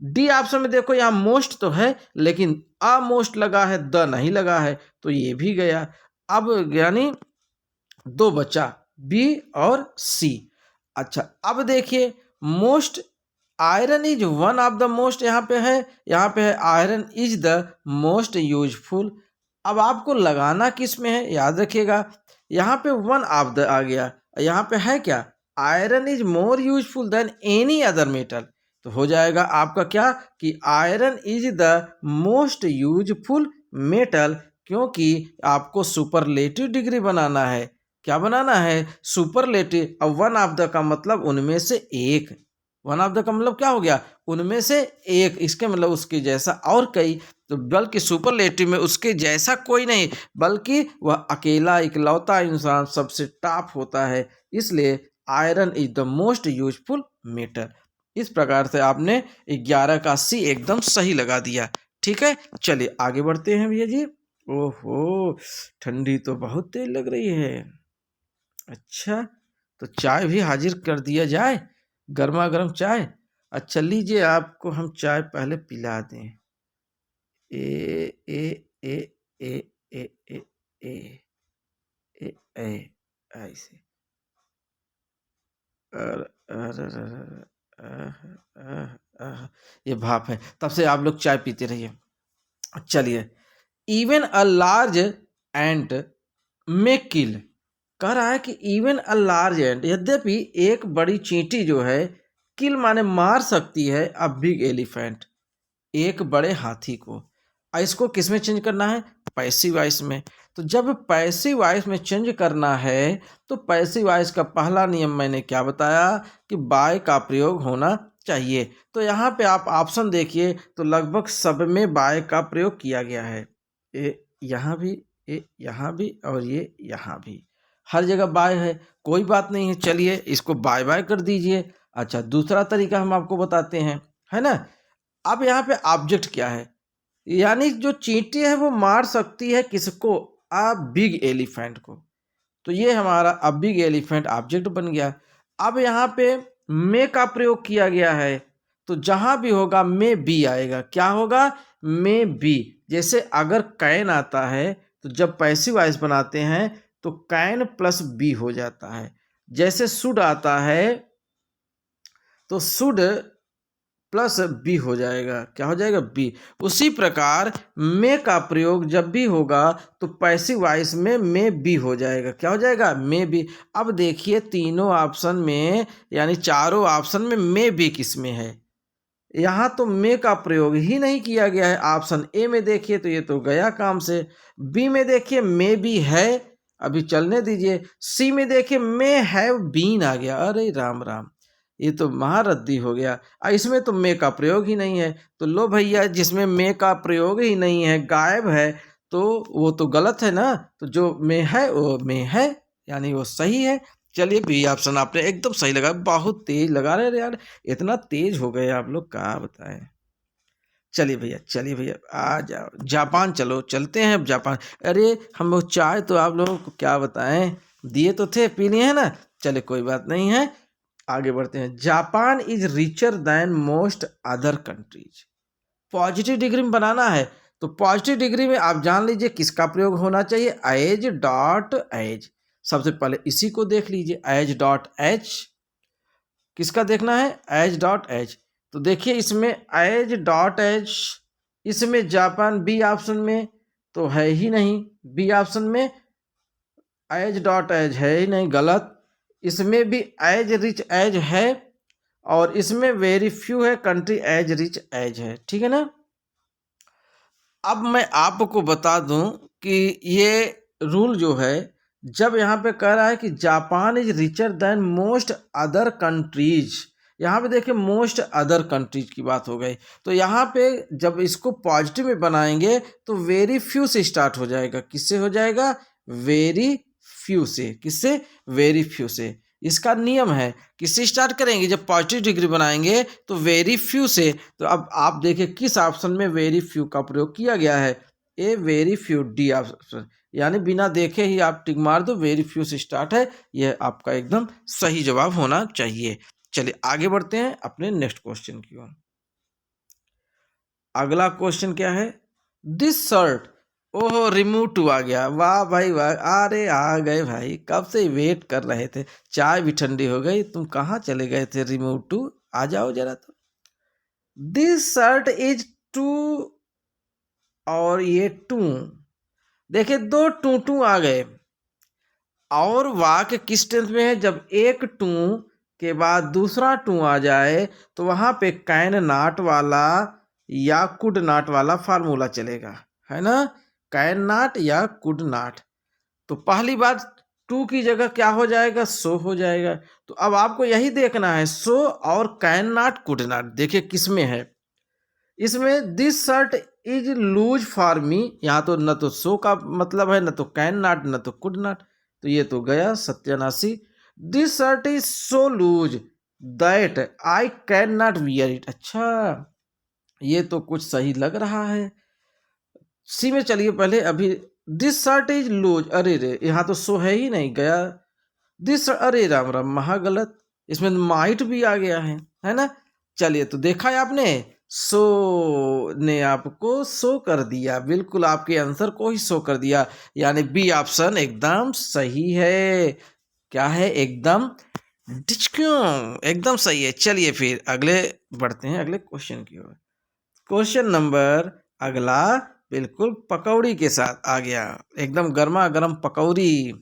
डी ऑप्शन में देखो यहाँ मोस्ट तो है लेकिन अ मोस्ट लगा है, द नहीं लगा है, तो ये भी गया। अब यानी दो बचा, बी और सी। अच्छा अब देखिए most, iron is one of the most, यहाँ पे है iron is the most useful. अब आपको लगाना किस में है, याद रखिएगा, यहाँ पे वन ऑफ द आ गया, यहाँ पे है क्या, iron is more useful than any other metal, तो हो जाएगा आपका क्या कि iron is the most useful metal, क्योंकि आपको सुपरलेटिव डिग्री बनाना है। क्या बनाना है, सुपरलेटिव। अब वन ऑफ द का मतलब उनमें से एक, वन ऑफ द का मतलब क्या हो गया, उनमें से एक, इसके मतलब उसके जैसा और कई, तो बल्कि सुपरलेटिव में उसके जैसा कोई नहीं, बल्कि वह अकेला इकलौता इंसान सबसे टॉप होता है, इसलिए iron is the most useful metal. इस प्रकार से आपने 11 का सी एकदम सही लगा दिया। ठीक है, चलिए आगे बढ़ते हैं भैया जी। ओहो, ठंडी तो बहुत तेज लग रही है। अच्छा, तो चाय भी हाजिर कर दिया जाए, गर्मा गर्म चाय। अच्छा लीजिए, आपको हम चाय पहले पिला दें। ए ए ए ए ए ए ए ए ए ऐसे ये भाप है, तब से आप लोग चाय पीते रहिए। चलिए, इवन अ लार्ज एंट में किल, कह रहा है कि इवन अ लार्ज एंट, यद्यपि एक बड़ी चींटी जो है किल माने मार सकती है अ बिग एलिफेंट, एक बड़े हाथी को। इसको किस में चेंज करना है? पैसिव वॉइस में। तो जब पैसिव वॉइस में चेंज करना है तो पैसिव वॉइस का पहला नियम मैंने क्या बताया कि बाय का प्रयोग होना चाहिए। तो यहाँ पे आप ऑप्शन देखिए तो लगभग सब में बाय का प्रयोग किया गया है। यहाँ भी, यहाँ भी और ये यहाँ भी, हर जगह बाय है। कोई बात नहीं है, चलिए इसको बाय बाय कर दीजिए। अच्छा, दूसरा तरीका हम आपको बताते हैं, है ना। अब यहाँ पे ऑब्जेक्ट क्या है, यानी जो चींटी है वो मार सकती है किसको? अ बिग एलिफेंट को। तो ये हमारा अ बिग एलिफेंट ऑब्जेक्ट बन गया। अब यहाँ पे मे का प्रयोग किया गया है, तो जहां भी होगा मे बी आएगा। क्या होगा? May be. जैसे अगर कैन आता है तो जब पैसिव वॉइस बनाते हैं तो कैन प्लस बी हो जाता है। जैसे शुड आता है तो शुड प्लस बी हो जाएगा। क्या हो जाएगा? बी। उसी प्रकार मे का प्रयोग जब भी होगा तो पैसिव वॉइस में मे बी हो जाएगा। क्या हो जाएगा? May be. अब देखिए तीनों ऑप्शन में, यानी चारों ऑप्शन में मे बी किस में है? यहाँ तो मे का प्रयोग ही नहीं किया गया है। ऑप्शन ए में देखिए तो ये तो गया काम से। बी में देखिए मे बी है, अभी चलने दीजिए। सी में देखिए मे हैव बीन आ गया। अरे राम राम, ये तो महारद्दी हो गया। इसमें तो मे का प्रयोग ही नहीं है। तो लो भैया, जिसमें मे का प्रयोग ही नहीं है, गायब है, तो वो तो गलत है ना। तो जो मे है वो मे है, यानी वो सही है। चलिए, बी ऑप्शन आपने एकदम सही लगा। बहुत तेज लगा रहे यार, इतना तेज हो गए आप लोग, क्या बताएं। चलिए भैया, चलिए भैया, आ जाओ जापान, चलो चलते हैं अब जापान। अरे हम लोग चाय तो आप लोगों को क्या बताएं, दिए तो थे, पी लिए हैं ना। चलिए कोई बात नहीं है, आगे बढ़ते हैं। Japan is richer than most other countries. Positive degree में बनाना है तो पॉजिटिव डिग्री में आप जान लीजिए किसका प्रयोग होना चाहिए? As dot as. सबसे पहले इसी को देख लीजिए, एज डॉट एच। किसका देखना है? As dot H. तो देखिए इसमें एज डॉट एच, इसमें जापान बी ऑप्शन में तो है ही नहीं। बी ऑप्शन में एज डॉट एज है ही नहीं, गलत। इसमें भी एज रिच एज है, और इसमें वेरी फ्यू है, कंट्री एज रिच एज है। ठीक है ना। अब मैं आपको बता दूं कि ये रूल जो है, जब यहाँ पे कह रहा है कि Japan is richer than most other countries, यहाँ पे देखिए मोस्ट अदर कंट्रीज की बात हो गई। तो यहाँ पे जब इसको पॉजिटिव में बनाएंगे तो वेरी फ्यू से स्टार्ट हो जाएगा। किससे हो जाएगा? वेरी फ्यू से। किससे? वेरी फ्यू से। इसका नियम है, किससे स्टार्ट करेंगे? जब पॉजिटिव डिग्री बनाएंगे तो वेरी फ्यू से। तो अब आप देखिए किस ऑप्शन में वेरी फ्यू का प्रयोग किया गया है? A very few, D option. यानी बिना देखे ही आप टिक मार दो, वेरी फ्यू से स्टार्ट है। यह आपका एकदम सही जवाब होना चाहिए। चलिए आगे बढ़ते हैं अपने नेक्स्ट क्वेश्चन की ओर। अगला क्वेश्चन क्या है? दिस शर्ट, ओहो रिमूव टू आ गया। वाह भाई वाह, अरे आ गए भाई, कब से वेट कर रहे थे। चाय भी ठंडी हो गई, तुम कहाँ चले गए थे? रिमूव टू, आ जाओ जरा। तो दिस शर्ट इज टू, और ये टू, देखिए दो टू टू आ गए। और वाक्य किस टेंस में है? जब एक टू के बाद दूसरा टू आ जाए तो वहां पे कैन नॉट वाला या कुड नॉट वाला फार्मूला चलेगा, है ना। कैन नॉट या कुड नॉट। तो पहली बात, टू की जगह क्या हो जाएगा? सो हो जाएगा। तो अब आपको यही देखना है, सो और कैन नॉट कुड नॉट। देखिए किस में है? इसमें this shirt is loose for me, यहाँ तो न तो सो का मतलब है, न तो कैन नॉट, न तो कुड नॉट। तो ये तो गया सत्यानाशी। This shirt is so lose that I can not wear it. अच्छा, ये तो कुछ सही लग रहा है। सी में चलिए पहले अभी, दिस शर्ट इज लूज, अरे रे यहाँ तो सो है ही नहीं, गया दिस, अरे राम राम, महा गलत, इसमें माइट भी आ गया है ना। चलिए, तो देखा है आपने, सो ने आपको शो कर दिया, बिल्कुल आपके आंसर को ही शो कर दिया, यानी बी ऑप्शन एकदम सही है। क्या है? एकदम डिचक्यों, एकदम सही है। चलिए फिर अगले बढ़ते हैं, अगले क्वेश्चन की ओर। क्वेश्चन नंबर अगला बिल्कुल पकौड़ी के साथ आ गया, एकदम गर्मा गर्म पकौड़ी।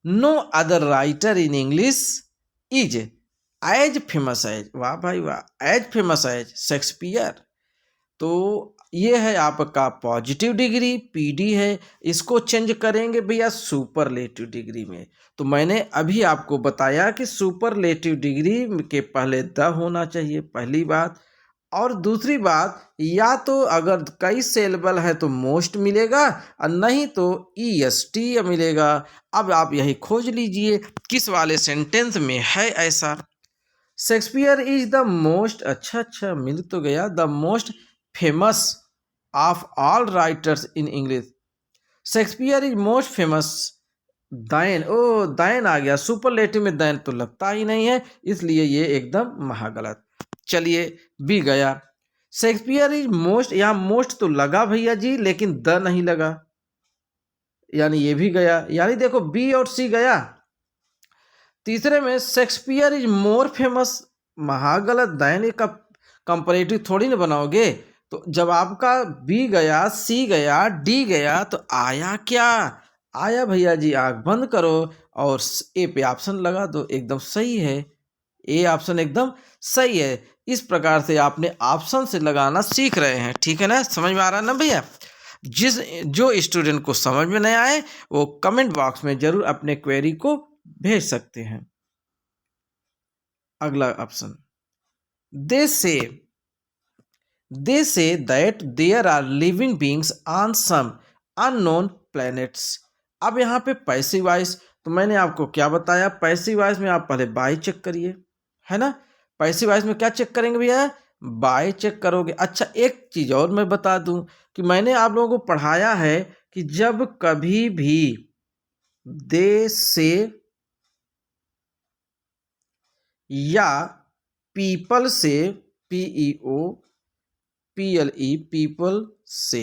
No other writer in English is as famous as, वाह भाई वाह, एज फेमस एज शेक्सपियर। तो ये है आपका पॉजिटिव डिग्री, पीडी है, इसको चेंज करेंगे भैया सुपरलेटिव डिग्री में। तो मैंने अभी आपको बताया कि सुपरलेटिव डिग्री के पहले द होना चाहिए, पहली बात। और दूसरी बात, या तो अगर कई सिलेबल है तो मोस्ट मिलेगा, और नहीं तो EST मिलेगा। अब आप यही खोज लीजिए किस वाले सेंटेंस में है ऐसा। शेक्सपियर इज द मोस्ट, अच्छा मिल तो गया, the most famous of all writers in English. Shakespeare is most famous than, ओ दैन आ गया, सुपरलेटिव में दैन तो लगता ही नहीं है, इसलिए ये एकदम महागलत। चलिए, बी गया। शेक्सपियर इज मोस्ट, यहाँ मोस्ट तो लगा भैया जी, लेकिन द नहीं लगा, यानी ये भी गया, यानी देखो बी और सी गया। तीसरे में शेक्सपियर इज मोर फेमस, महागलत, दैन का कंपैरेटिव थोड़ी ना बनाओगे। तो जब आपका बी गया, सी गया, डी गया, तो आया क्या? आया भैया जी, आंख बंद करो और ए पे ऑप्शन लगा दो, एकदम सही है, ए ऑप्शन एकदम सही है। इस प्रकार से आपने ऑप्शन से लगाना सीख रहे हैं, ठीक है ना, समझ में आ रहा है ना भैया। जो स्टूडेंट को समझ में नहीं आए वो कमेंट बॉक्स में जरूर अपने क्वेरी को भेज सकते हैं। अगला option, they say that there are living beings on some unknown planets. अब यहाँ पे पैसिव वॉइस, तो मैंने आपको क्या बताया, पैसिव वॉइस में आप पहले बाय चेक करिए, है ना। पैसिव वॉइस में क्या चेक करेंगे भैया? बाय चेक करोगे। अच्छा, एक चीज और मैं बता दूं कि मैंने आप लोगों को पढ़ाया है कि जब कभी भी दे से या पीपल से, PEOPLE, पीपल से,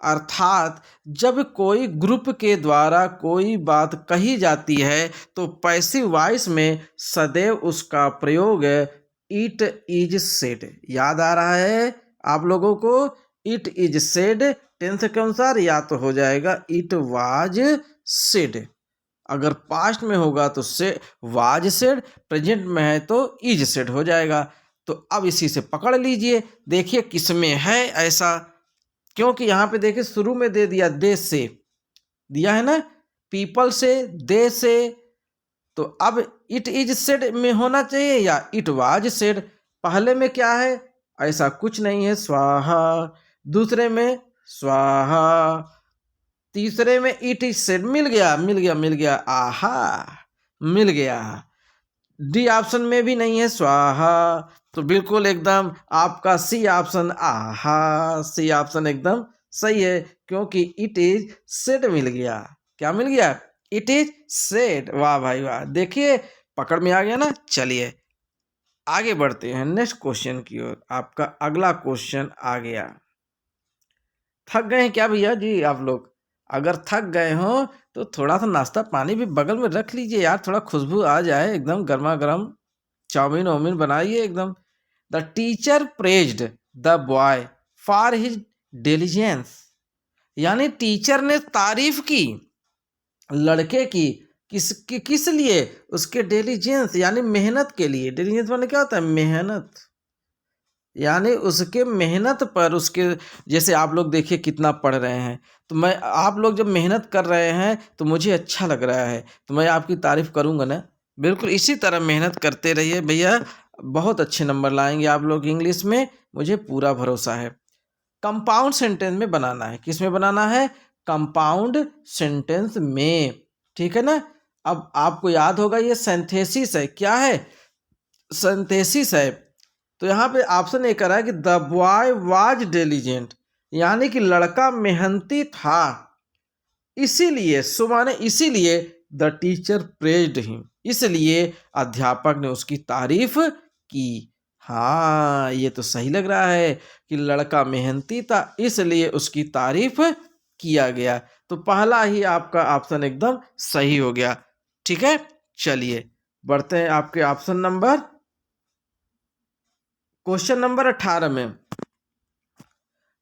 अर्थात जब कोई ग्रुप के द्वारा कोई बात कही जाती है तो पैसिव वॉइस में सदैव उसका प्रयोग इट इज सेड, याद आ रहा है आप लोगों को, इट इज सेड टेंस के अनुसार या तो हो जाएगा इट वाज सेड, अगर पास्ट में होगा तो से वाज सेड, प्रेजेंट में है तो इज सेड हो जाएगा। तो अब इसी से पकड़ लीजिए, देखिए किसमें है ऐसा, क्योंकि यहाँ पे देखिए शुरू में दे दिया दे से, दिया है ना, पीपल से, दे से, तो अब इट इज सेड में होना चाहिए या इट वाज सेड। पहले में क्या है? ऐसा कुछ नहीं है, स्वाहा। दूसरे में स्वाहा। तीसरे में इट इज सेड, मिल गया, आहा, मिल गया। डी ऑप्शन में भी नहीं है स्वाहा, तो बिल्कुल एकदम आपका सी ऑप्शन, आहा, सी ऑप्शन एकदम सही है, क्योंकि इट इज सेड मिल गया। क्या मिल गया? It is said. वाह भाई वाह, देखिए पकड़ में आ गया ना। चलिए आगे बढ़ते हैं नेक्स्ट क्वेश्चन की ओर। आपका अगला क्वेश्चन आ गया। थक गए हैं क्या भैया जी आप लोग? अगर थक गए हो तो थोड़ा सा नाश्ता पानी भी बगल में रख लीजिए यार, थोड़ा खुशबू आ जाए, एकदम गर्मा गर्म चाउमीन वाउमीन बनाइए एकदम। The teacher praised the boy for his diligence, यानी टीचर ने तारीफ की लड़के की, किस लिए? उसके डिलीजेंस यानी मेहनत के लिए। डिलीजेंस माने क्या होता है? मेहनत, यानी उसके मेहनत पर, उसके जैसे आप लोग देखिए कितना पढ़ रहे हैं, तो मैं, आप लोग जब मेहनत कर रहे हैं तो मुझे अच्छा लग रहा है, तो मैं आपकी तारीफ करूंगा ना। बिल्कुल इसी तरह मेहनत करते रहिए भैया, बहुत अच्छे नंबर लाएंगे आप लोग इंग्लिश में, मुझे पूरा भरोसा है। कंपाउंड सेंटेंस में बनाना है, किस में बनाना है? कंपाउंड सेंटेंस में, ठीक है ना। अब आपको याद होगा ये सिंथेसिस है, क्या है, सिंथेसिस है। तो यहाँ पे ऑप्शन ए करा है कि द बॉय वाज डिलीजेंट, यानी कि लड़का मेहनती था, इसीलिए सुमाने इसीलिए द टीचर प्रेज्ड हिम, इसलिए अध्यापक ने उसकी तारीफ की। हाँ, ये तो सही लग रहा है कि लड़का मेहनती था इसलिए उसकी तारीफ किया गया। तो पहला ही आपका ऑप्शन एकदम सही हो गया। ठीक है, चलिए बढ़ते हैं आपके ऑप्शन नंबर, क्वेश्चन नंबर 18 में।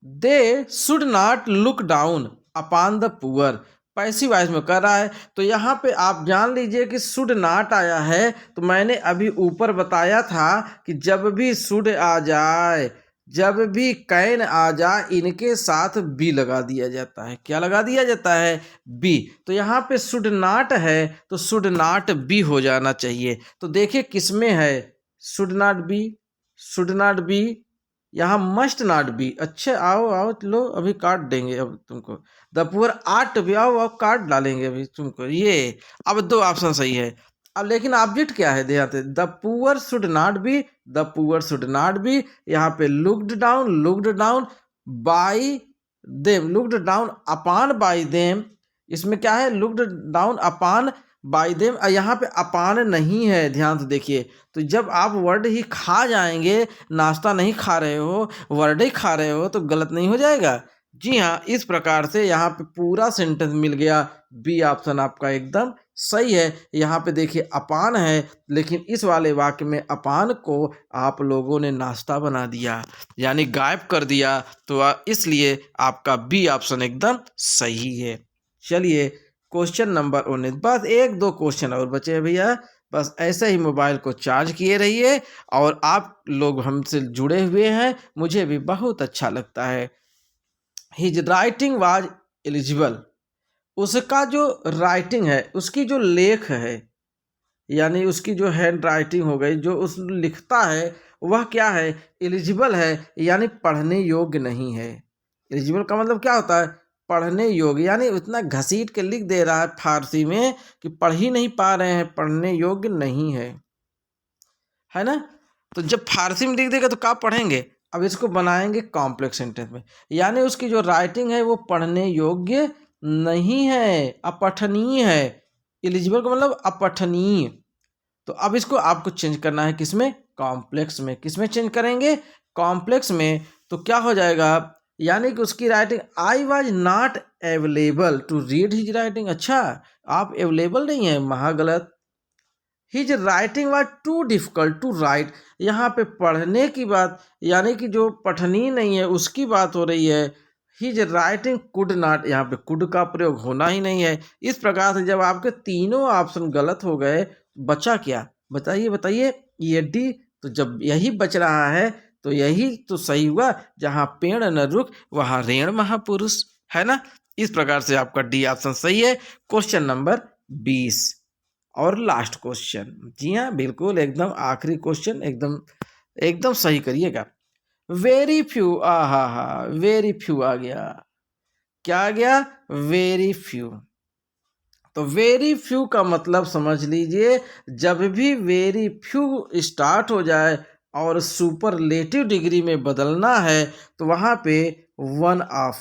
They should not look down upon the poor, passive voice में कर रहा है। तो यहाँ पे आप जान लीजिए कि शुड नॉट आया है, तो मैंने अभी ऊपर बताया था कि जब भी शुड आ जाए, जब भी कैन आ जाए, इनके साथ बी लगा दिया जाता है। क्या लगा दिया जाता है? बी। तो यहाँ पे शुड नॉट है तो शुड नॉट बी हो जाना चाहिए। तो देखिए किसमें है, should not be, should not be, यहाँ मस्ट नॉट बी। अच्छे आओ आओ लो, अभी काट देंगे अब तुमको। द पुअर आर्ट भी, आओ आओ काट डालेंगे अभी तुमको ये। अब दो ऑप्शन सही है। अब लेकिन ऑब्जेक्ट क्या है, ध्यान से, the poor should not be, the poor should not be. यहाँ पे looked down by them, looked down upon by them, इसमें क्या है, looked down upon by them. यहाँ पे अपान नहीं है, ध्यान से देखिए। तो जब आप वर्ड ही खा जाएंगे, नाश्ता नहीं खा रहे हो, वर्ड ही खा रहे हो, तो गलत नहीं हो जाएगा। जी हाँ, इस प्रकार से यहाँ पे पूरा सेंटेंस मिल गया। बी ऑप्शन आपका एकदम सही है। यहाँ पे देखिए अपान है, लेकिन इस वाले वाक्य में अपान को आप लोगों ने नाश्ता बना दिया, यानी गायब कर दिया। तो इसलिए आपका बी ऑप्शन एकदम सही है। चलिए क्वेश्चन नंबर 19, बस एक दो क्वेश्चन और बचे हैं भैया। बस ऐसे ही मोबाइल को चार्ज किए रहिए, और आप लोग हमसे जुड़े हुए हैं, मुझे भी बहुत अच्छा लगता है। हिज राइटिंग वाज एलिजिबल, उसका जो राइटिंग है, उसकी जो लेख है, यानी उसकी जो हैंड राइटिंग हो गई, जो उस लिखता है, वह क्या है, एलिजिबल है, यानी पढ़ने योग्य नहीं है। एलिजिबल का मतलब क्या होता है, पढ़ने योग्य, यानी उतना घसीट के लिख दे रहा है फारसी में कि पढ़ ही नहीं पा रहे हैं, पढ़ने योग्य नहीं है ना। तो जब फारसी में लिख देगा तो क्या पढ़ेंगे। अब इसको बनाएंगे कॉम्प्लेक्स सेंटेंस में, यानी उसकी जो राइटिंग है वो पढ़ने योग्य नहीं है, अपठनीय है। एलिजिबल का मतलब अपठनीय। तो अब इसको आपको चेंज करना है, किसमें, कॉम्प्लेक्स में। किसमें चेंज करेंगे, कॉम्प्लेक्स में। तो क्या हो जाएगा, यानी कि उसकी writing, I was not available to read his writing. अच्छा, आप अवेलेबल नहीं है, महागलत। His writing was too difficult to write, यहाँ पे पढ़ने की बात, यानी कि जो पठनीय नहीं है उसकी बात हो रही है। हिज राइटिंग कुड नॉट, यहाँ पे कुड का प्रयोग होना ही नहीं है। इस प्रकार से जब आपके तीनों ऑप्शन गलत हो गए, बचा क्या, बताइए बताइए, ये डी। तो जब यही बच रहा है तो यही तो सही हुआ, जहाँ पेड़ न रुक वहाँ रेण महापुरुष, है ना। इस प्रकार से आपका डी ऑप्शन सही है। क्वेश्चन नंबर 20 और लास्ट क्वेश्चन, जी हाँ बिल्कुल एकदम आखिरी क्वेश्चन, एकदम एकदम सही करिएगा। वेरी फ्यू, हा, वेरी फ्यू आ गया। क्या आ गया, वेरी फ्यू। तो वेरी फ्यू का मतलब समझ लीजिए, जब भी वेरी फ्यू स्टार्ट हो जाए और सुपरलेटिव डिग्री में बदलना है, तो वहां पे वन ऑफ,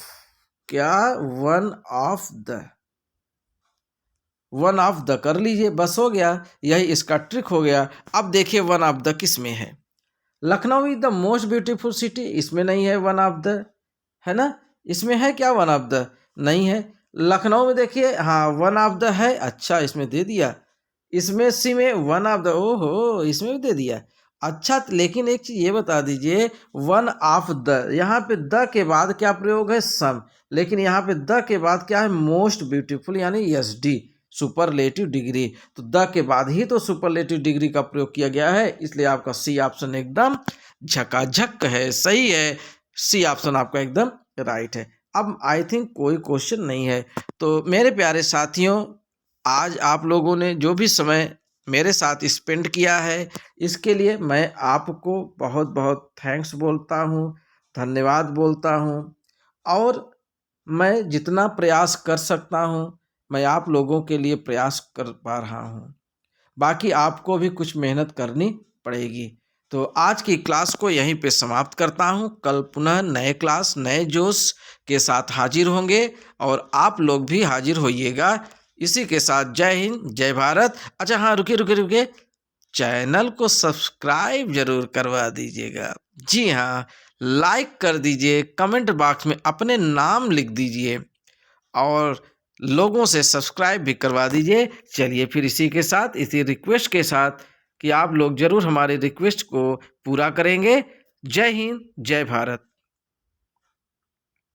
क्या, one of the, one of the कर लीजिए, बस हो गया, यही इसका ट्रिक हो गया। अब देखिए वन ऑफ द किस में है, Lucknow is the most beautiful city, इसमें नहीं है वन ऑफ द, है ना। इसमें है क्या वन ऑफ द, नहीं है। लखनऊ में देखिए, हाँ वन ऑफ द है, अच्छा इसमें दे दिया। इसमें सी में वन ऑफ द, ओहो इसमें भी दे दिया। अच्छा, लेकिन एक चीज ये बता दीजिए, वन ऑफ द, यहाँ पे द के बाद क्या प्रयोग है, सम, लेकिन यहाँ पे द के बाद क्या है, मोस्ट ब्यूटीफुल, यानी यस डी, सुपरलेटिव डिग्री। तो द के बाद ही तो सुपरलेटिव डिग्री का प्रयोग किया गया है, इसलिए आपका सी ऑप्शन एकदम झकाझक है, सही है। सी ऑप्शन आपका एकदम राइट है। अब आई थिंक कोई क्वेश्चन नहीं है। तो मेरे प्यारे साथियों, आज आप लोगों ने जो भी समय मेरे साथ स्पेंड किया है, इसके लिए मैं आपको बहुत बहुत थैंक्स बोलता हूँ, धन्यवाद बोलता हूँ। और मैं जितना प्रयास कर सकता हूँ, मैं आप लोगों के लिए प्रयास कर पा रहा हूँ। बाकी आपको भी कुछ मेहनत करनी पड़ेगी। तो आज की क्लास को यहीं पे समाप्त करता हूँ। कल पुनः नए क्लास नए जोश के साथ हाजिर होंगे और आप लोग भी हाजिर होइएगा। इसी के साथ जय हिंद जय भारत। अच्छा हाँ, रुकिए, चैनल को सब्सक्राइब जरूर करवा दीजिएगा। जी हाँ, लाइक कर दीजिए, कमेंट बॉक्स में अपने नाम लिख दीजिए और लोगों से सब्सक्राइब भी करवा दीजिए। चलिए फिर इसी के साथ, इसी रिक्वेस्ट के साथ कि आप लोग ज़रूर हमारे रिक्वेस्ट को पूरा करेंगे। जय हिंद जय भारत।